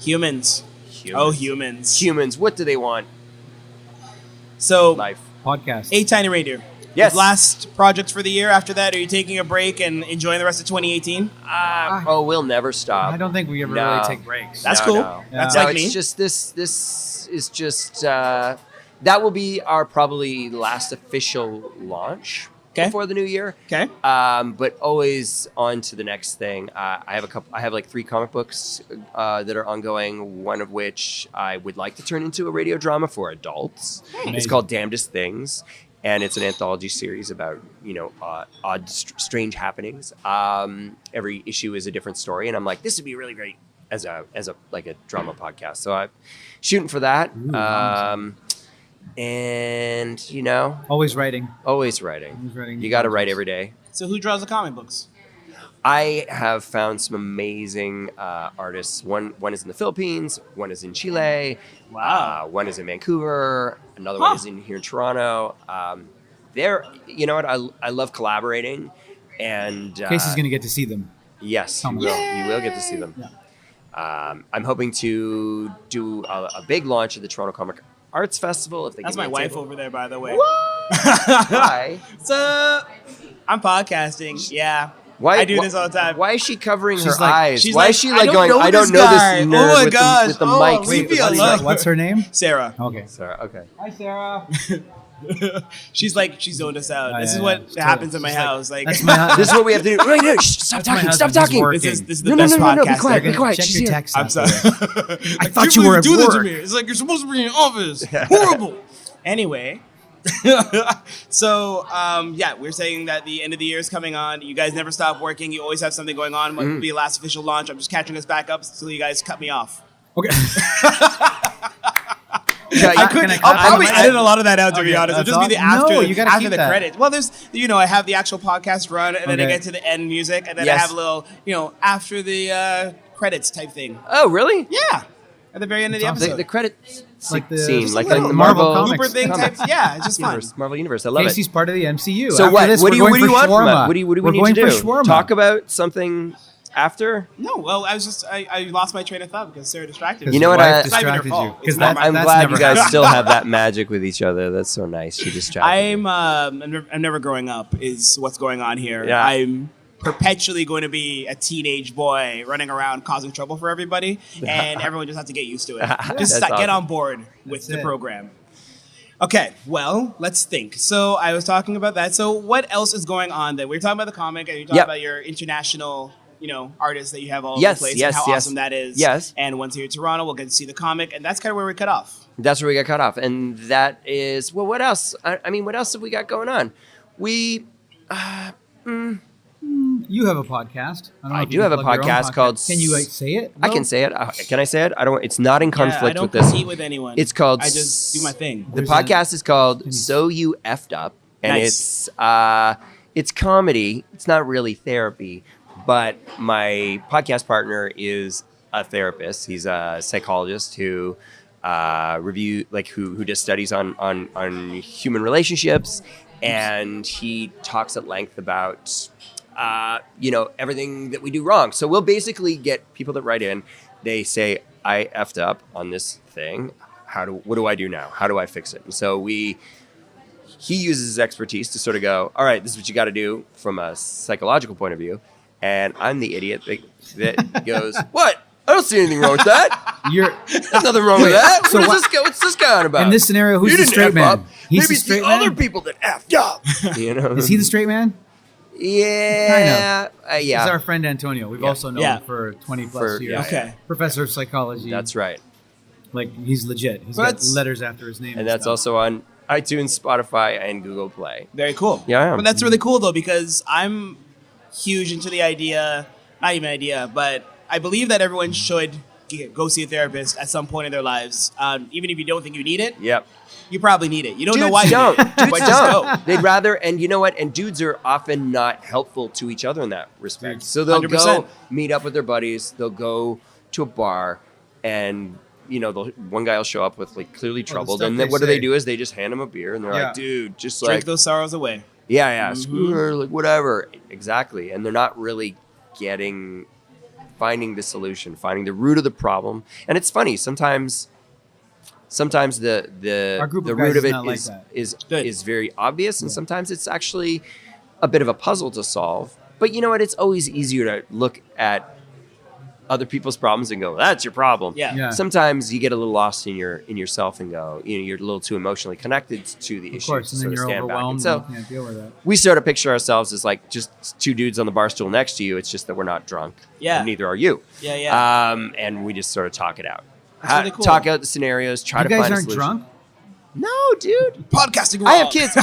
Humans. Oh, humans.
Humans. What do they want?
So,
Life.
Podcast.
8 Tiny Reindeer.
Yes.
Last project for the year. After that, are you taking a break and enjoying the rest of 2018?
We'll never stop.
I don't think we ever
No.
really take breaks.
That's
No,
cool.
no.
That's
No,
like
it's
me.
just this is just that will be our probably last official launch
Okay.
before the new year.
Okay.
But always on to the next thing. I have like 3 comic books that are ongoing. One of which I would like to turn into a radio drama for adults. It's
Amazing.
called Damnedest Things, and it's an anthology series about odd, strange happenings. Every issue is a different story, and I'm like, this would be really great as a like a drama podcast. So I'm shooting for that. And
Always writing.
always writing.
Always writing.
You got to write every day.
So who draws the comic books?
I have found some amazing artists. One is in the Philippines. One is in Chile.
Wow.
One is in Vancouver. Another one is in here in Toronto. You know what? I love collaborating. And
Casey's going to get to see them.
yes, you
Come
will.
on.
You will get to see them.
Yeah.
I'm hoping to do a big launch at the Toronto Comic Arts Festival. If they
That's
give me
my
a
wife
table.
over there, by the way.
Why?
So, I'm podcasting. Yeah.
Why?
I do this all the time.
Why is she covering
She's
her
like-
eyes?
she's
Why
like,
is she
"I
like
don't
going?
know
I don't
this
know
guy.
this
Oh
nerd
my
with
gosh.
the
Oh,
mics.
leave me
What's
alone.
What's her name?
Sarah.
Okay.
Sarah, okay.
Hi, Sarah.
She zoned us out.
Oh,
this
yeah,
is what
yeah.
happens in my
She's like,
house. Like,
That's my
This is what we have to do. Right, no, shh, stop
That's my
talking. Stop
husband. He's
talking.
working.
this is the
No,
best
no,
podcast.
be quiet.
ever.
Be quiet.
Check
She's
your
here.
text.
I'm
after
sorry.
that. I thought you were at
do that to
work.
me. It's like you're supposed to be in office. Horrible. Anyway, so we're saying that the end of the year is coming on. You guys never stop working. You always have something going on. What would be the last official launch? I'm just catching us back up until you guys cut me off.
Okay.
Yeah,
I could.
Can I
I'll
cut
probably
that?
edit a lot of that out to be
Okay,
honest. It'll
that's
just be the
awesome.
after,
No, you gotta
after
keep
the
that.
credits. Well, there's I have the actual podcast run, and then I
Okay.
get to the end music, and then
Yes.
I have a little after the credits type thing.
Oh, really?
Yeah, at the very end of the
That's awesome.
episode.
The credit
like the-
scene,
just
like
like
in the
Marvel
Marvel
comics.
Looper thing type. Yeah, it's just fun.
universe. Marvel universe. I love
Casey's
it.
part of the MCU.
So
After
what?
This,
What do
we're
you
going for
want from
shawarma.
it? What do we
We're
need
going
to do?
for shawarma.
Talk about something after.
No, well, I lost my train of thought because Sarah distracted me.
You know
Your
what,
wife
I-
It's not even her
distracted
fault.
you.
It's
Because
not
that,
I'm
that's
glad
never
you guys
happened.
still have that magic with each other. That's so nice. She distracted me.
I'm never growing up is what's going on here.
Yeah.
I'm perpetually going to be a teenage boy running around causing trouble for everybody, and everyone just has to get used to it. Just
That's
get
awesome.
on board with
That's
the
it.
program. Okay, well, let's think. So I was talking about that. So what else is going on then? We were talking about the comic, and you're talking
Yep.
about your international, artists that you have all over
Yes,
the place,
yes,
and how
yes.
awesome that is.
Yes.
And once here in Toronto, we'll get to see the comic, and that's kind of where we cut off.
That's where we got cut off, and that is what else? I mean, what else have we got going on? We
you have a podcast. I don't know
I
if
do
you can
have a
plug your own
podcast called
Can you say it?
I can say it. Can I say it? I don't. It's not in conflict
I don't
with this.
compete with anyone.
It's called.
I just do my thing.
The
Where's
podcast is called
Can you-
"So You Effed Up," and
Nice.
it's comedy. It's not really therapy, but my podcast partner is a therapist. He's a psychologist who who does studies on human relationships, and he talks at length about everything that we do wrong. So we'll basically get people that write in. They say, I effed up on this thing. What do I do now? How do I fix it? And so he uses his expertise to sort of go, all right, this is what you got to do from a psychological point of view. And I'm the idiot that goes, what? I don't see anything wrong with that. There's nothing wrong with that.
So
What's this guy on about?
In this scenario, who's
You
the
didn't
straight
F
man?
up.
He's
Maybe
the
it's
straight
the
man?
other people that effed up.
Is he the straight man?
Yeah. Yeah.
He's our friend Antonio. We've also known
Yeah.
him for 20 plus years.
yeah.
Okay.
Professor of psychology.
That's right.
Like, he's legit. He's
But-
got letters after his name.
And that's
stuff.
also on iTunes, Spotify, and Google Play.
Very cool.
Yeah, I am.
But that's really cool though, because I'm huge into the idea, not even idea, but I believe that everyone should go see a therapist at some point in their lives. Even if you don't think you need it,
Yep.
you probably need it. You don't
Dudes
know why
don't.
you need it.
Dudes
but just
don't.
go.
They'd rather, and you know what? And dudes are often not helpful to each other in that respect. So they'll
100%.
go meet up with their buddies. They'll go to a bar, and one guy will show up with like clearly troubled,
stuff
and then
they
what do they
say.
do is they just hand him a beer, and they're
Yeah.
like, dude, just
Drink
like
those sorrows away.
yeah, screw her, like whatever. Exactly, and they're not really finding the solution, finding the root of the problem. And it's funny sometimes the
Our group of
root
guys
of
is
it
not like
is
that.
Good.
is very obvious, and sometimes it's actually a bit of a puzzle to solve. But you know what? It's always easier to look at other people's problems and go, "That's your problem."
Yeah.
Yeah.
Sometimes you get a little lost in yourself and go, you're a little too emotionally connected to the
Of
issue.
course,
to
and then
sort of
you're
stand back.
overwhelmed
And so
and you can't deal with that.
we sort of picture ourselves as like just two dudes on the bar stool next to you. It's just that we're not drunk.
Yeah.
And neither are you.
Yeah.
And we just sort of talk it out.
That's really cool.
Talk out the scenarios. Try
You
to
guys
find a
aren't
solution.
drunk?
No, dude.
Podcasting wrong.
I have kids.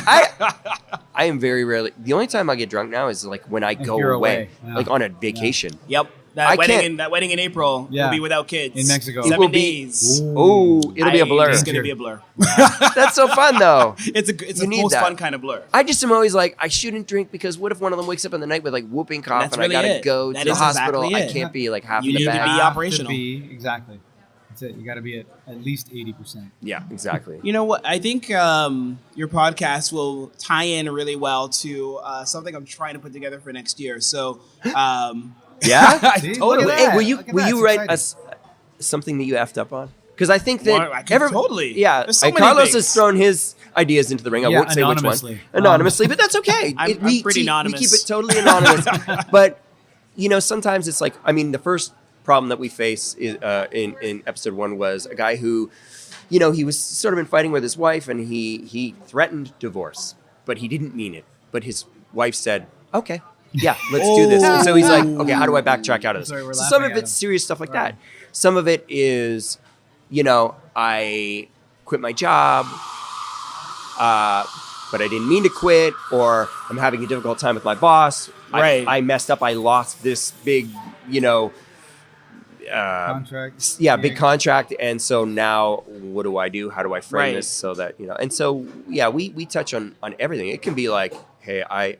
I am very rarely. The only time I get drunk now is like when I go
you're
away,
away. Yeah.
like on a vacation.
Yep.
I
That
can't-
wedding in April
Yeah.
will be without kids.
In Mexico.
It
7
will be-
days.
Oh, it'll be a blur.
It's going to be a blur.
That's so fun though.
It's
You
a
need
most
that.
fun kind of blur.
I just am always like, I shouldn't drink because what if one of them wakes up in the night with like whooping cough
That's
and I
really
gotta
it.
go
That
to the
is
hospital?
exactly
I
it.
can't be like half
You
in the
need to
bag.
be
Have
operational.
Exactly. That's it. You got to be at least 80%.
Yeah, exactly.
You know what? I think your podcast will tie in really well to something I'm trying to put together for next year. So,
Yeah.
I
See?
totally.
Look at
Hey,
that.
will you
Look at
will
that.
you
It's
write
exciting.
us something that you effed up on? Because I think that
Well, I could totally.
Yeah,
There's so
and
many
Carlos
things.
has thrown his ideas into the ring. I
Yeah,
won't say which
anonymously.
one. Anonymously, but that's okay.
I'm pretty
We
anonymous.
keep it totally anonymous. But sometimes it's like, I mean, the first problem that we face is, in episode 1 was a guy who, he was sort of been fighting with his wife, and he threatened divorce, but he didn't mean it. But his wife said, "Okay, yeah, let's do this." And so he's like, "Okay, how do I backtrack out of this?"
Sorry, we're
So some
laughing
of
at
it's
him.
serious stuff like
Right.
that. Some of it is, I quit my job, but I didn't mean to quit, or I'm having a difficult time with my boss.
Right.
I messed up. I lost this big,
Contract.
big contract, and so now what do I do? How do I frame
Right.
this so that And so we touch on everything. It can be like, hey,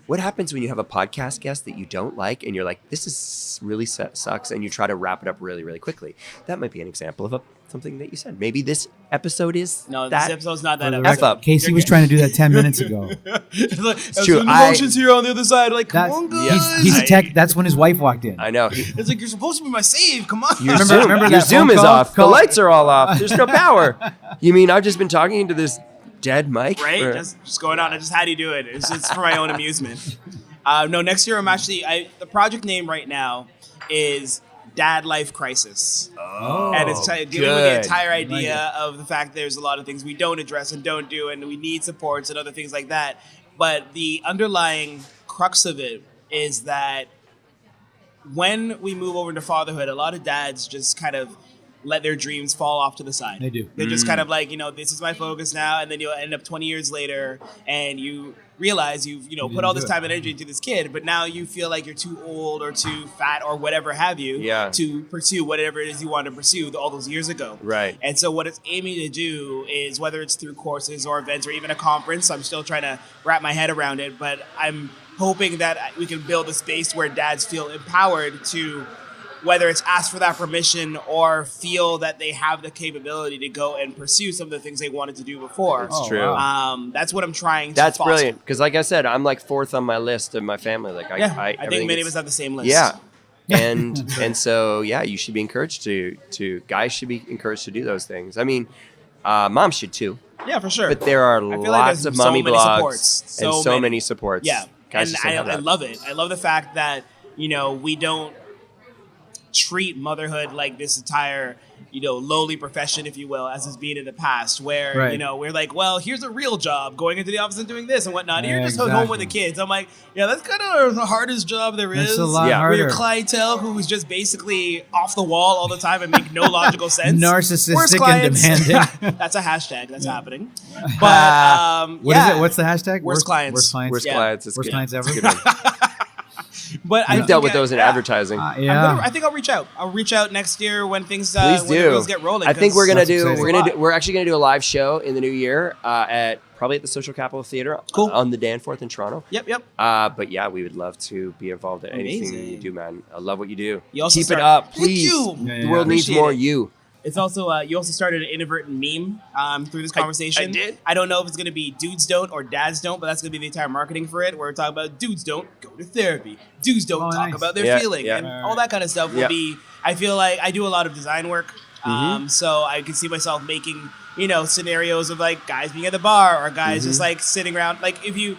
what happens when you have a podcast guest that you don't like, and you're like, this is really sucks, and you try to wrap it up really, really quickly. That might be an example of something that you said. Maybe this episode is
No,
that.
this episode's not that
For the
episode.
F up.
Casey was trying to do that 10 minutes ago.
It's
true.
The emotions here on the other side. Like, come
That,
on, guys.
he's a tech. That's when his wife walked in.
I know.
It's like, you're supposed to be my save. Come on.
Your
Remember that
Zoom
phone
is
call?
off.
Call-
The lights are all off. There's no power. You mean I've just been talking into this dead mic?
Right?
Or-
Just going on. I just had to do it. It's for my own amusement. No, next year I'm actually. The project name right now is Dad Life Crisis.
Oh,
And it's dealing with the
good.
entire
Like
idea of the fact that there's a lot of things we don't address and don't do, and we need supports and other things like that. But the underlying crux of it is that when we move over into fatherhood, a lot of dads just kind of let their dreams fall off to the side.
They do.
They're just kind of like, this is my focus now, and then you'll end up 20 years later, and you realize you've put all this time and energy into this kid, but now you feel like you're too old or too fat or whatever have you to pursue whatever it is you wanted to pursue all those years ago.
Right.
And so what it's aiming to do is, whether it's through courses or events or even a conference, I'm still trying to wrap my head around it, but I'm hoping that we can build a space where dads feel empowered to, whether it's ask for that permission or feel that they have the capability to go and pursue some of the things they wanted to do before.
That's true.
Wow.
That's what I'm trying to
That's
foster.
brilliant. Because like I said, I'm like fourth on my list of my family. Like
I think many of us have the same list.
Yeah. And so, you should be encouraged to guys should be encouraged to do those things. I mean, moms should too.
Yeah, for sure.
But there are lots of mommy blogs and so many supports.
Yeah.
Guys
And
just don't have
I
that.
love it. I love the fact that, we don't treat motherhood like this entire, lowly profession, if you will, as it's been in the past, where,
Right.
we're like, well, here's a real job, going into the office and doing this and whatnot. And you're just home
exactly.
with the kids. I'm like, yeah, that's kind of the hardest job there is.
It's a lot
Yeah.
Where your
harder.
clientele who's just basically off the wall all the time and make no logical sense.
Narcissistic
Worst
and
clients.
demanding.
That's a hashtag that's happening. But
What is it? What's the hashtag?
Worst clients.
Worst clients.
Worst
Yeah.
clients. It's
Worst
good.
clients ever.
It's a good one.
But
I've dealt with those in advertising.
Yeah.
I think I'll reach out. I'll reach out next year when things
Please
when the
do.
wheels get rolling.
I think we're gonna
That's
do.
exciting.
We're actually gonna do a live show in the new year probably at the Social Capital Theater on the Danforth in Toronto.
Yep.
But yeah, we would love to be involved in anything
Amazing.
you do, man. I love what you do.
You also
Keep
start-
it up,
Thank
please.
you.
Yeah,
The world needs
Appreciate
more
it.
you.
It's also you also started an inadvertent meme through this conversation.
I did?
I don't know if it's going to be dudes don't or dads don't, but that's going to be the entire marketing for it. Where we're talking about dudes don't go to therapy, dudes don't
Oh,
talk
nice.
about their
Yeah,
feeling,
yeah.
and all that kind of stuff will
Yeah.
be. I feel like I do a lot of design work, so I can see myself making scenarios of like guys being at the bar or guys just like sitting around. Like if you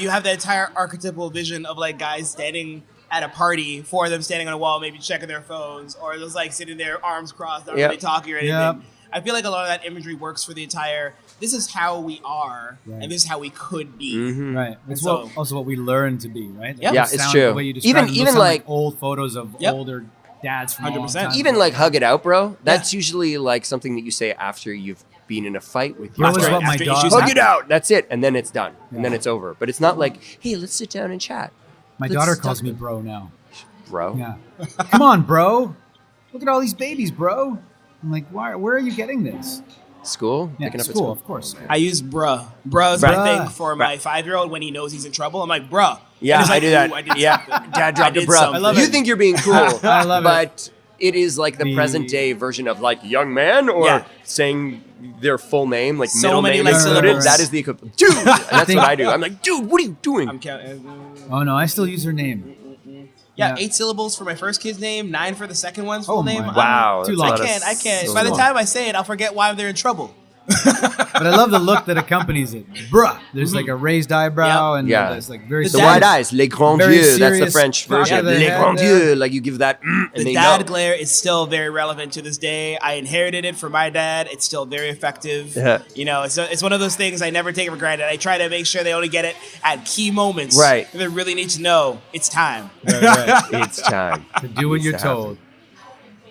have the entire archetypal vision of like guys standing at a party, four of them standing on a wall, maybe checking their phones, or just like sitting there, arms crossed, not
Yep.
really talking or anything.
Yep.
I feel like a lot of that imagery works for the entire. This is how we are,
Right.
and this is how we could be.
Mhm.
Right. It's
So-
also what we learn to be, right?
Yeah.
The
Yeah, it's
sound,
true.
The way you
Even-
describe it,
even
those sound
like-
old photos of
Yep.
older dads from
100%.
a long time
Even
ago.
like hug it out, bro. That's usually like something that you say after you've been in a fight with your
That was
After-
what my
after
dog.
issues
Hug
happen.
it out. That's it, and then it's done, and then
Yeah.
it's over. But it's not like, hey, let's sit down and chat,
My
Let's
daughter
talk
calls me
about-
bro now.
bro.
Yeah. Come on, bro. Look at all these babies, bro. I'm like, why? Where are you getting this?
School,
Yeah,
picking up
school,
at
of course.
I use bruh. Bruh is my
Bruh.
thing for my 5-year-old when he knows he's in trouble. I'm like, bruh.
Yeah,
And he's
I
like,
do that.
"Ooh, I did
Yeah,
something.
Dad dropped
I
a
did
bruh.
something."
I love
You
it.
think you're being cool,
I love it.
but it is like the
The-
present day version of like young man or
Yeah.
saying their full name, like
So
middle
many,
name
like,
included.
syllables.
That is the equivalent. Dude, and that's
think-
what I do. I'm like, dude, what are you doing?
I'm counting.
Oh no, I still use her name.
Yeah,
Yeah.
8 syllables for my first kid's name, 9 for the second one's
Oh
full
my
name.
God.
Wow,
Too
that's
long.
a
I
lot of
can't. I can't.
syllables.
By the time I say it, I'll forget why they're in trouble.
But I love the look that accompanies it. Bruh. There's like a raised eyebrow
Yep.
and
Yeah.
there's like very
The
The
dad-
wide eyes, les grands
Very
yeux. That's the
serious
French
crack
version.
of the
Les
head
grands
there.
yeux, like you give that, and
The
they
dad
know.
glare is still very relevant to this day. I inherited it from my dad. It's still very effective.
Yeah.
It's one of those things I never take for granted. I try to make sure they only get it at key moments.
Right.
They really need to know it's time.
It's time.
to do what
Needs
you're
to happen.
told.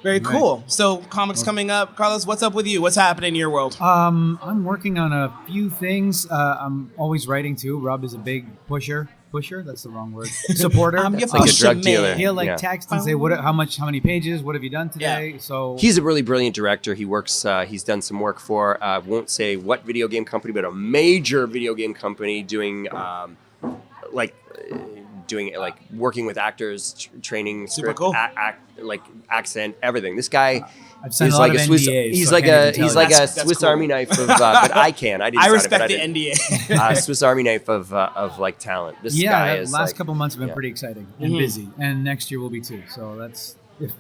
Very cool. So comics coming up. Carlos, what's up with you? What's happening in your world?
I'm working on a few things. I'm always writing too. Rob is a big pusher. Pusher? That's the wrong word. Supporter.
I'm
That's
your
like a
pusher
drug
man.
dealer.
He'll like
Yeah.
text and say, how many pages? What have you done today? So
He's a really brilliant director. He works. He's done some work for. Won't say what video game company, but a major video game company doing like working with actors, training,
Super
script,
cool.
like accent, everything. This guy
I've signed
is
a lot
like
of
a Swiss.
NDAs,
He's
so I
like
can't
a
even tell
he's
you.
like a
That's
Swiss
cool.
Army knife of. But I can. I didn't.
I
sign
respect
it,
the
but
NDA.
Swiss Army knife of like talent. This
yeah,
guy
the
is
last
like,
couple months have been
yeah.
pretty exciting and busy, and next year will be too. So that's if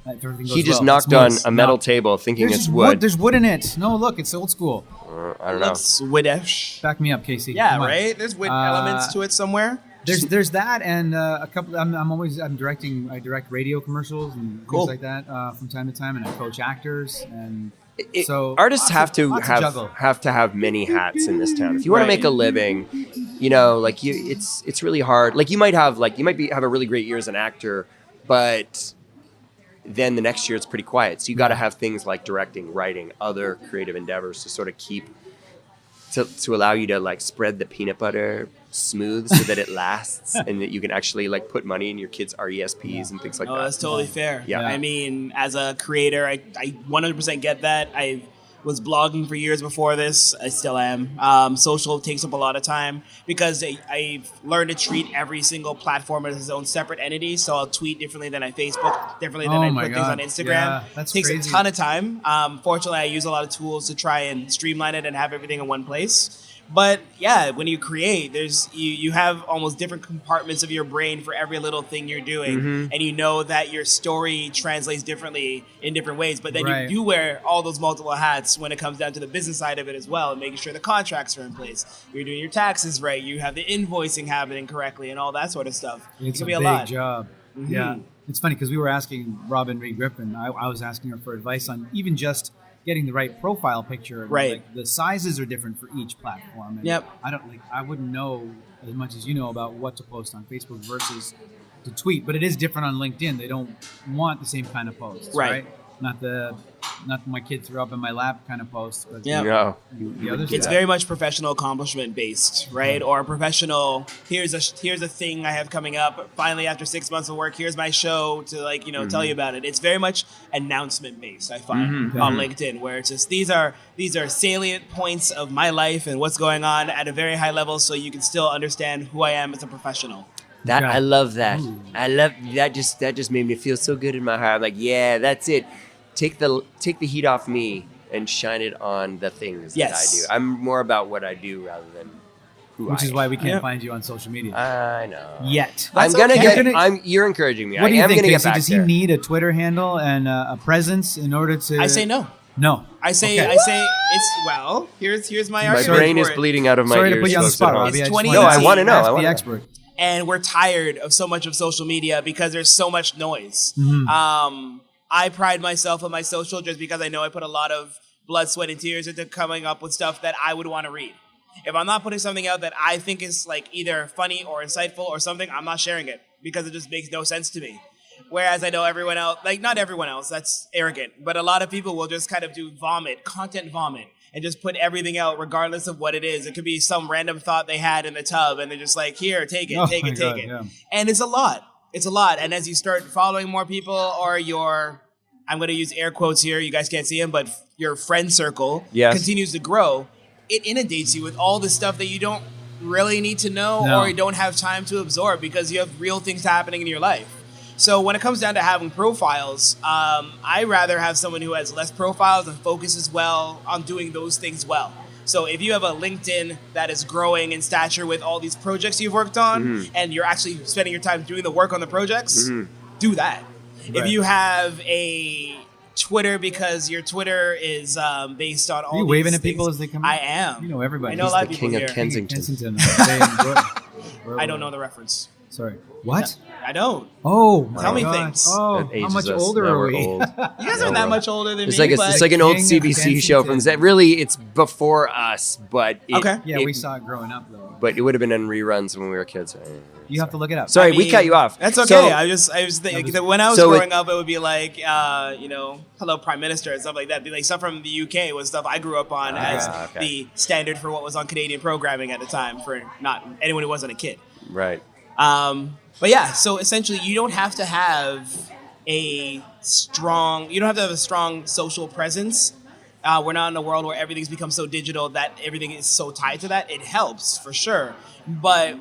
everything goes
He just
well.
knocked
It's
on
wood.
a metal
No.
table, thinking
There's
it's
wood.
wood.
There's wood in it. No, look, it's old school.
I don't know.
Swedish.
Back me up, Casey.
Yeah,
Come on.
right? There's wood elements to it somewhere.
There's that and a couple. I'm directing. I direct radio commercials and
Cool.
things like that from time to time, and I coach actors and
It-
so
artists
lots of juggle.
have to have many hats in this town. If you want
Right.
to make a living, like it's really hard. Like you might have a really great year as an actor, but then the next year it's pretty quiet. So you got to have things like directing, writing, other creative endeavors to sort of keep to allow you to like spread the peanut butter smooth so that it lasts and that you can actually like put money in your kids' RESPs and things like that.
Oh, that's totally fair.
Yeah.
I mean, as a creator, I 100% get that. I was blogging for years before this. I still am. Social takes up a lot of time because I've learned to treat every single platform as its own separate entity. So I'll tweet differently than I Facebook, differently than I put things on Instagram.
Yeah, that's
takes
crazy.
a ton of time. Fortunately, I use a lot of tools to try and streamline it and have everything in one place. But yeah, when you create, you have almost different compartments of your brain for every little thing you're doing, and you know that your story translates differently in different ways. But then you do wear all those multiple hats when it comes down to the business side of it as well, and making sure the contracts are in place, you're doing your taxes right, you have the invoicing happening correctly, and all that sort of stuff.
It's
it can
a
be a
big
lot.
job. Yeah. It's funny because we were asking Robin Reed Griffin, I was asking her for advice on even just getting the right profile picture.
Right.
Like, the sizes are different for each platform. And I wouldn't know as much as you know about what to post on Facebook versus to tweet, but it is different on LinkedIn. They don't want the same kind of posts, right? Not my kid threw up in my lap kind of posts. But
No.
It's very much professional accomplishment based, right? Or professional. Here's a thing I have coming up. Finally, after 6 months of work, here's my show to tell you about it. It's very much announcement based. I find on LinkedIn, where it's just these are salient points of my life and what's going on at a very high level, so you can still understand who I am as a professional.
I love that. I love that. Just made me feel so good in my heart. I'm like, yeah, that's it. Take the heat off me and shine it on the things that I do. I'm more about what I do rather than who
Which
I
is
am.
why we can't find you on social media.
I know.
Yet.
You're encouraging me.
What do you think,
gonna
Casey?
get back
Does he
there.
need a Twitter handle and a presence in order to?
I say no.
No.
I say here's my
My
argument.
brain
for
is
it.
bleeding out of my
Sorry
ears.
to put you on the
folks
spot,
at home.
Robbie.
It's
I just
20
wanted
No, I
to
wanna know.
ask
I
the
wanna know.
expert.
And we're tired of so much of social media because there's so much noise. I pride myself on my social just because I know I put a lot of blood, sweat, and tears into coming up with stuff that I would want to read. If I'm not putting something out that I think is like either funny or insightful or something, I'm not sharing it because it just makes no sense to me. Whereas I know everyone else, like not everyone else, that's arrogant, but a lot of people will just kind of do content vomit, and just put everything out regardless of what it is. It could be some random thought they had in the tub, and they're just like, here, take it.
Yeah.
And it's a lot. It's a lot. And as you start following more people, or I'm going to use air quotes here, you guys can't see them, but your friend circle continues to grow, it inundates you with all the stuff that you don't really need to know or you don't have time to absorb because you have real things happening in your life. So when it comes down to having profiles, I rather have someone who has less profiles and focuses well on doing those things well. So if you have a LinkedIn that is growing in stature with all these projects you've worked on, and you're actually spending your time doing the work on the projects, do that.
Right.
If you have a Twitter because your Twitter is based on all
Are you
these
waving at
things,
people as they come in?
I am.
You know everybody.
I know a
He's
lot of
the
people
king
here.
of Kensington.
I don't know the reference.
Sorry. What?
I don't.
Oh, my
Tell me
God.
things.
Oh,
That
how
ages
much
us.
older
Now
are
we're
we?
old.
You guys aren't that much older than
It's
me.
like
but
it's like an old
King of
CBC show from
Kensington.
really it's before us, but
Okay.
Yeah, we saw it growing up, though.
But it would have been in reruns when we were kids.
You have to look it up.
Sorry,
I
we
mean,
cut you off.
That's okay.
So-
I was thinking that when I was
So
growing up, it would be like, hello, Prime Minister and stuff like that. Like stuff from the UK was stuff I grew up on as
okay.
the standard for what was on Canadian programming at the time for not anyone who wasn't a kid.
Right.
But yeah, so essentially, you don't have to have a strong social presence. We're not in a world where everything's become so digital that everything is so tied to that. It helps for sure, but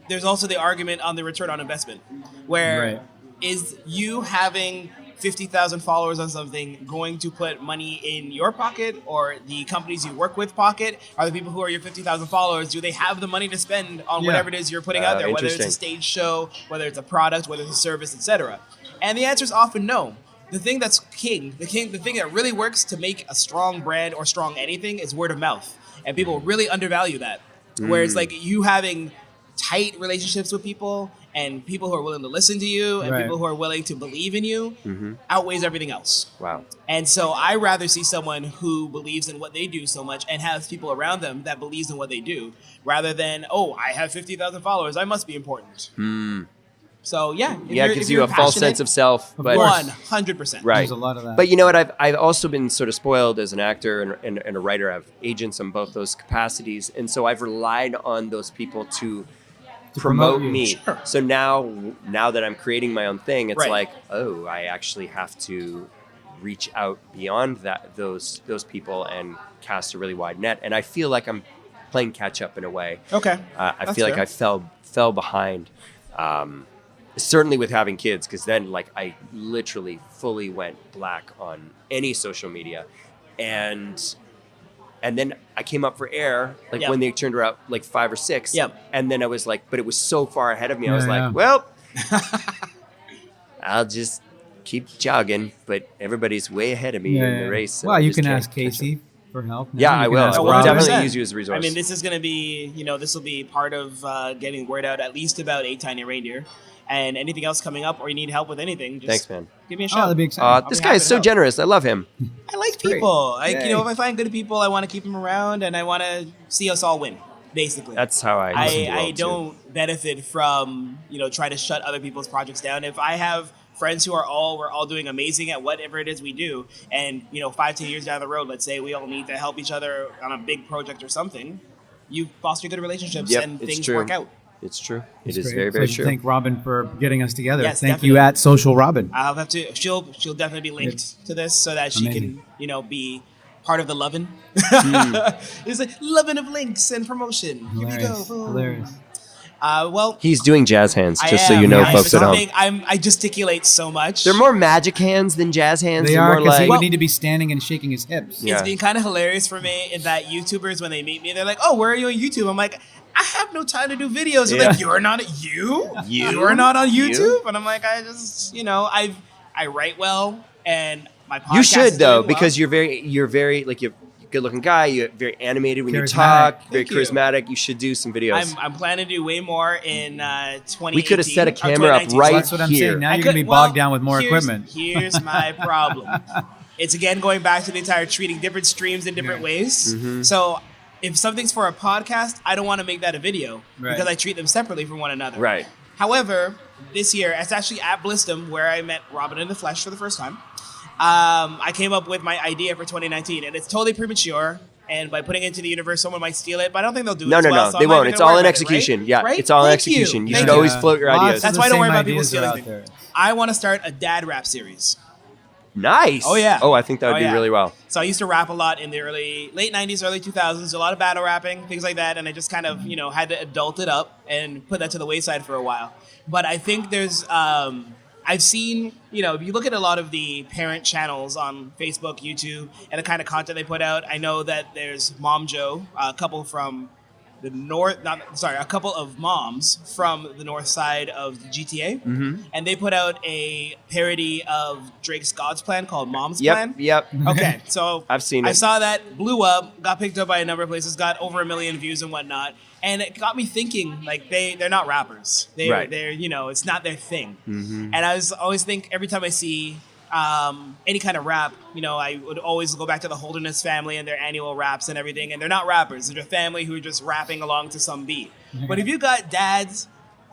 there's also the argument on the return on investment, where is you having 50,000 followers on something going to put money in your pocket or the companies you work with pocket? Are the people who are your 50,000 followers, do they have the money to spend on whatever it is you're putting out there, whether it's a
Interesting.
stage show, whether it's a product, whether it's a service, etc.? And the answer is often no. The thing that's the thing that really works to make a strong brand or strong anything is word of mouth. And people really undervalue that. Whereas like you having tight relationships with people and people who are willing to listen to you and people who are willing to believe in you outweighs everything else.
Wow.
And so I rather see someone who believes in what they do so much and has people around them that believes in what they do rather than, oh, I have 50,000 followers, I must be important. So yeah,
it gives you a false sense of self. But
100%.
Right.
There's a lot of that.
But you know what? I've also been sort of spoiled as an actor and a writer. I have agents on both those capacities, and so I've relied on those people to promote
you.
me.
Sure.
So now that I'm creating my own thing, it's
Right.
like, oh, I actually have to reach out beyond those people and cast a really wide net. And I feel like I'm playing catch up in a way.
Okay.
I
That's
feel
fair.
like I fell behind. Certainly with having kids, because then like I literally fully went black on any social media, and then I came up for air like
Yep.
when they turned her out like 5 or 6.
Yep.
And then I was like, but it was so far ahead of me. I was
Yeah,
like, well, I'll just keep jogging, but everybody's way ahead of me in the race. So
well,
I
you
just
can
can't
ask
catch up.
Casey for help. now.
Yeah,
You
I
can
will.
ask
I will
Robin.
definitely
100%.
use you as a resource.
I mean, this is going to be, this will be part of getting word out at least about 8 Tiny Reindeer. And anything else coming up or you need help with anything, just
Thanks, man.
give me a
Oh,
shout.
that'd be exciting.
This
be
guy
happy
is
to
so
help.
generous. I love him.
I like
great.
people. Like,
Yay.
if I find good people, I want to keep them around and I want to see us all win, basically.
That's how I see the
I
world, too.
don't benefit from, trying to shut other people's projects down. If I have friends who we're all doing amazing at whatever it is we do, and 5-10 years down the road, let's say we all need to help each other on a big project or something, you foster good relationships
Yep,
and
it's
things
true.
work out.
It's true.
It's
It is
great.
very,
So
very
you
true.
Thank Robin for getting us together.
Yes,
Thank
definitely.
you at Social Robin.
I'll have to. She'll definitely be linked to this so that she
Amazing.
can be part of the lovin'. It's like lovin' of links and promotion. Here we go.
Hilarious.
Boom.
Hilarious.
Well,
He's doing jazz hands,
I
just so
am.
you know,
I'm
folks at home.
something- I gesticulate so much.
They're more magic hands than jazz hands.
They
They're
are
more
because he
like
would need to be standing and shaking his hips.
Yeah.
It's been kind of hilarious for me in that YouTubers, when they meet me, they're like, "Oh, where are you on YouTube?" I'm like, "I have no time to do videos." They're
Yeah.
like, "You're not You're not on YouTube?" And I'm like, I just, I write well, and my podcast
you should
is
though,
doing
because
well.
you're very like you're a good-looking guy. You're very animated when you
Charismatic.
talk. Very
Thank you.
charismatic. You should do some videos.
I'm planning to do way more in 2018.
We could have set a
or
camera up
2019.
right
That's what I'm
here.
saying. Now
I
you're going to
could-
be bogged
well,
down with more
here's-
equipment.
Here's my problem. It's again going back to the entire treating different streams in different
Yeah.
ways.
Mm-hmm.
So if something's for a podcast, I don't want to make that a video
Right.
because I treat them separately from one another.
Right.
However, this year, it's actually at Blistum where I met Robin in the flesh for the first time. I came up with my idea for 2019, and it's totally premature. And by putting it into the universe, someone might steal it, but I don't think they'll do it.
No,
as
no,
well,
no.
so
They
I'm not
won't.
even
It's
gonna
all
worry
in
about it,
execution.
right?
Yeah,
Right?
it's all in
Thank
execution. You
Thank
should always float your
Lots
ideas.
of
That's
the
why I don't
same
worry about people
ideas are
stealing
out
things.
there.
I want to start a dad rap series.
Nice.
Oh, yeah.
Oh, I think that would
Oh,
be
yeah.
really well.
So I used to rap a lot in the late 90s, early 2000s, a lot of battle rapping, things like that, and I just kind of, had to adult it up and put that to the wayside for a while. But I think there's, I've seen, if you look at a lot of the parent channels on Facebook, YouTube, and the kind of content they put out, I know that there's Mom Joe, a couple from the a couple of moms from the north side of the GTA, and they put out a parody of Drake's God's Plan called Mom's Plan.
Yep.
Okay, so
I've seen
I
it.
saw that, blew up, got picked up by a number of places, got over 1 million views and whatnot, and it got me thinking. Like they're not rappers. They're it's not their thing.
Mm-hmm.
And I always think every time I see any kind of rap, I would always go back to the Holderness family and their annual raps and everything. And they're not rappers; they're a family who are just rapping along to some beat. But if you got dads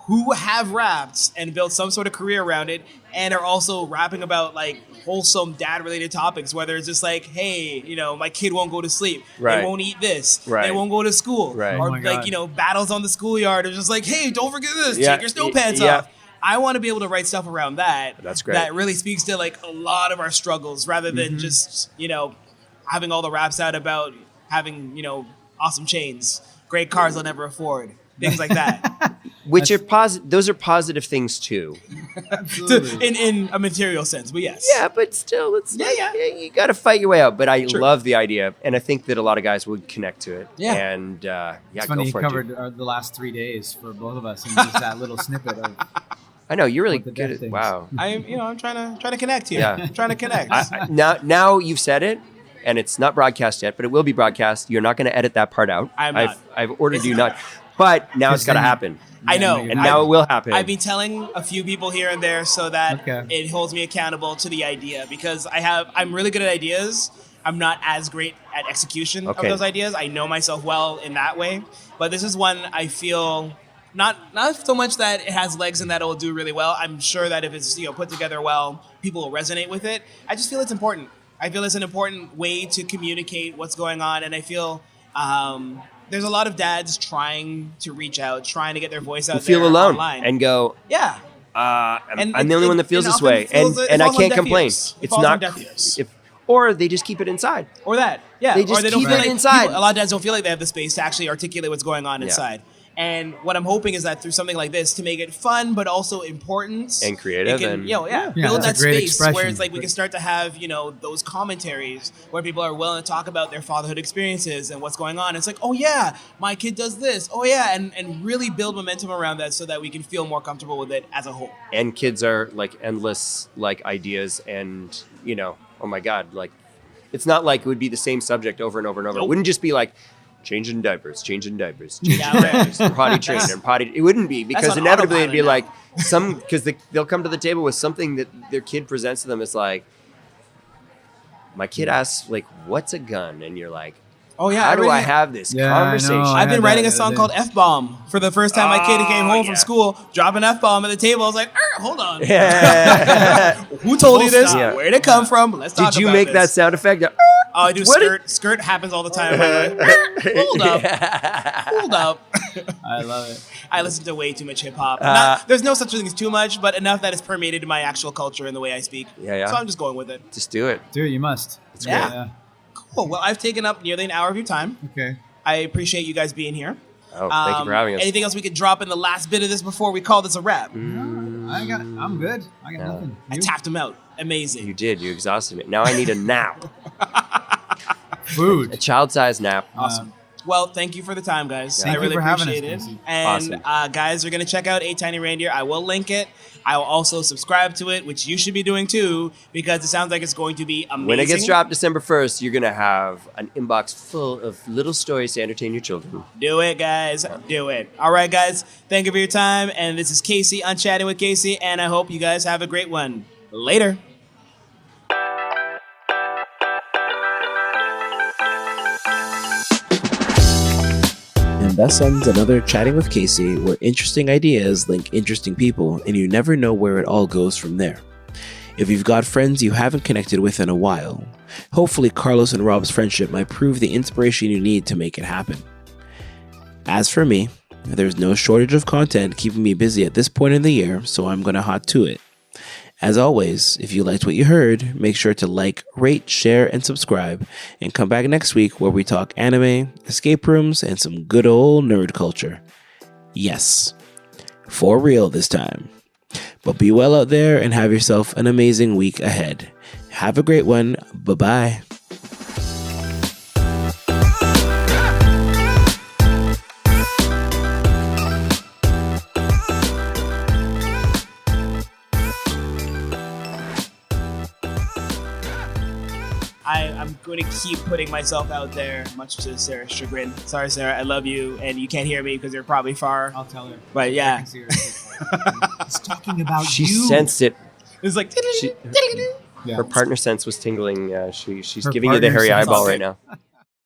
who have rapped and built some sort of career around it, and are also rapping about like wholesome dad-related topics, whether it's just like, hey, my kid won't go to sleep,
Right.
they won't eat this,
Right.
they won't go to school,
Right.
or
Oh my
like
God.
battles on the schoolyard, or just like, hey, don't forget this,
Yeah.
take your snow pants
Yeah.
off. I want to be able to write stuff around that.
That's great.
That really speaks to like a lot of our struggles, rather than just having all the raps out about having awesome chains, great cars I'll never afford, things like that.
Which are those are positive things too.
Absolutely.
in a material sense, but yes.
Yeah, but still, it's
Yeah.
you got to fight your way out. But I
True.
love the idea, and I think that a lot of guys would connect to it.
Yeah.
And
It's
go
funny you
for it.
covered
Dude.
the last 3 days for both of us, and just that little snippet of
I know you're really
What the
good.
dead things.
Wow.
I'm trying to connect here.
Yeah.
I'm trying to connect.
Now you've said it, and it's not broadcast yet, but it will be broadcast. You're not going to edit that part out.
I'm not.
I've ordered you not. But now it's got to happen.
I know.
And now it will happen.
I've been telling a few people here and there so that
Okay.
it holds me accountable to the idea, because I'm really good at ideas. I'm not as great at execution
Okay.
of those ideas. I know myself well in that way, but this is one I feel not so much that it has legs and that it will do really well. I'm sure that if it's put together well, people will resonate with it. I just feel it's important. I feel it's an important way to communicate what's going on, and I feel there's a lot of dads trying to reach out, trying to get their voice out
Who feel
there
alone
online.
and go,
yeah.
I'm the only one that feels this way, and I can't complain. It's not, or they just keep it inside,
or that, yeah,
they just
or they don't
keep
feel
it
like
inside.
A lot of dads don't feel like they have the space to actually articulate what's going on inside. And what I'm hoping is that through something like this, to make it fun but also important
and creative,
it can,
and
build that space
expression.
where it's like we can start to have those commentaries where people are willing to talk about their fatherhood experiences and what's going on. It's like, oh yeah, my kid does this. Oh yeah, and really build momentum around that so that we can feel more comfortable with it as a whole.
And kids are like endless ideas, and oh my god, it's not like it would be the same subject over and over and over.
Nope.
It wouldn't just be like changing diapers, potty trained and potty. It wouldn't be, because inevitably it'd be like because they'll come to the table with something that their kid presents to them. It's like, my kid asks what's a gun, and you're like,
oh yeah,
how do I have this conversation?
I've been writing a song called F-Bomb for the first time my kid came home from school, dropping F-Bomb at the table. I was like, hold on. Who told you this?
Yeah.
Where'd it come from? Let's talk about
Did you make that
this.
sound effect?
Oh, I do skirt. Skirt happens all the time. Hold up. Hold up.
I love it.
I listen to way too much hip hop. There's no such thing as too much, but enough that it's permeated my actual culture and the way I speak.
Yeah.
So I'm just going with it.
Just do it.
Dude, you must.
It's
Yeah.
great.
Cool. Well, I've taken up nearly an hour of your time.
Okay.
I appreciate you guys being here.
Oh, thank you for having us.
Anything else we could drop in the last bit of this before we call this a wrap?
I'm good. I got nothing.
I tapped him out. Amazing.
You did. You exhausted me. Now I need a nap.
Food.
A child-sized nap.
Awesome. Well, thank you for the time, guys.
Thank
I
you
really
for having
appreciate
us,
it.
Casey.
And
Awesome.
guys are going to check out A Tiny Reindeer. I will link it. I will also subscribe to it, which you should be doing too, because it sounds like it's going to be amazing.
When it gets dropped December 1st, you're going to have an inbox full of little stories to entertain your children.
Do it, guys. Do it. All right, guys. Thank you for your time. And this is Casey on Chatting with Casey, and I hope you guys have a great one. Later.
And thus ends another Chatting with Casey, where interesting ideas link interesting people, and you never know where it all goes from there. If you've got friends you haven't connected with in a while, hopefully Carlos and Rob's friendship might prove the inspiration you need to make it happen. As for me, there's no shortage of content keeping me busy at this point in the year, so I'm gonna hot to it. As always, if you liked what you heard, make sure to like, rate, share, and subscribe, and come back next week where we talk anime, escape rooms, and some good old nerd culture. Yes, for real this time. But be well out there and have yourself an amazing week ahead. Have a great one. Bye-bye.
I'm going to keep putting myself out there, much to Sarah's chagrin. Sorry, Sarah, I love you, and you can't hear me because you're probably far.
I'll tell her.
But yeah,
It's talking about
She
you.
sensed it.
it's like.
Yeah.
Her partner sense was tingling. She's
Her
giving you the
partner
hairy
sense
eyeball
also.
right now.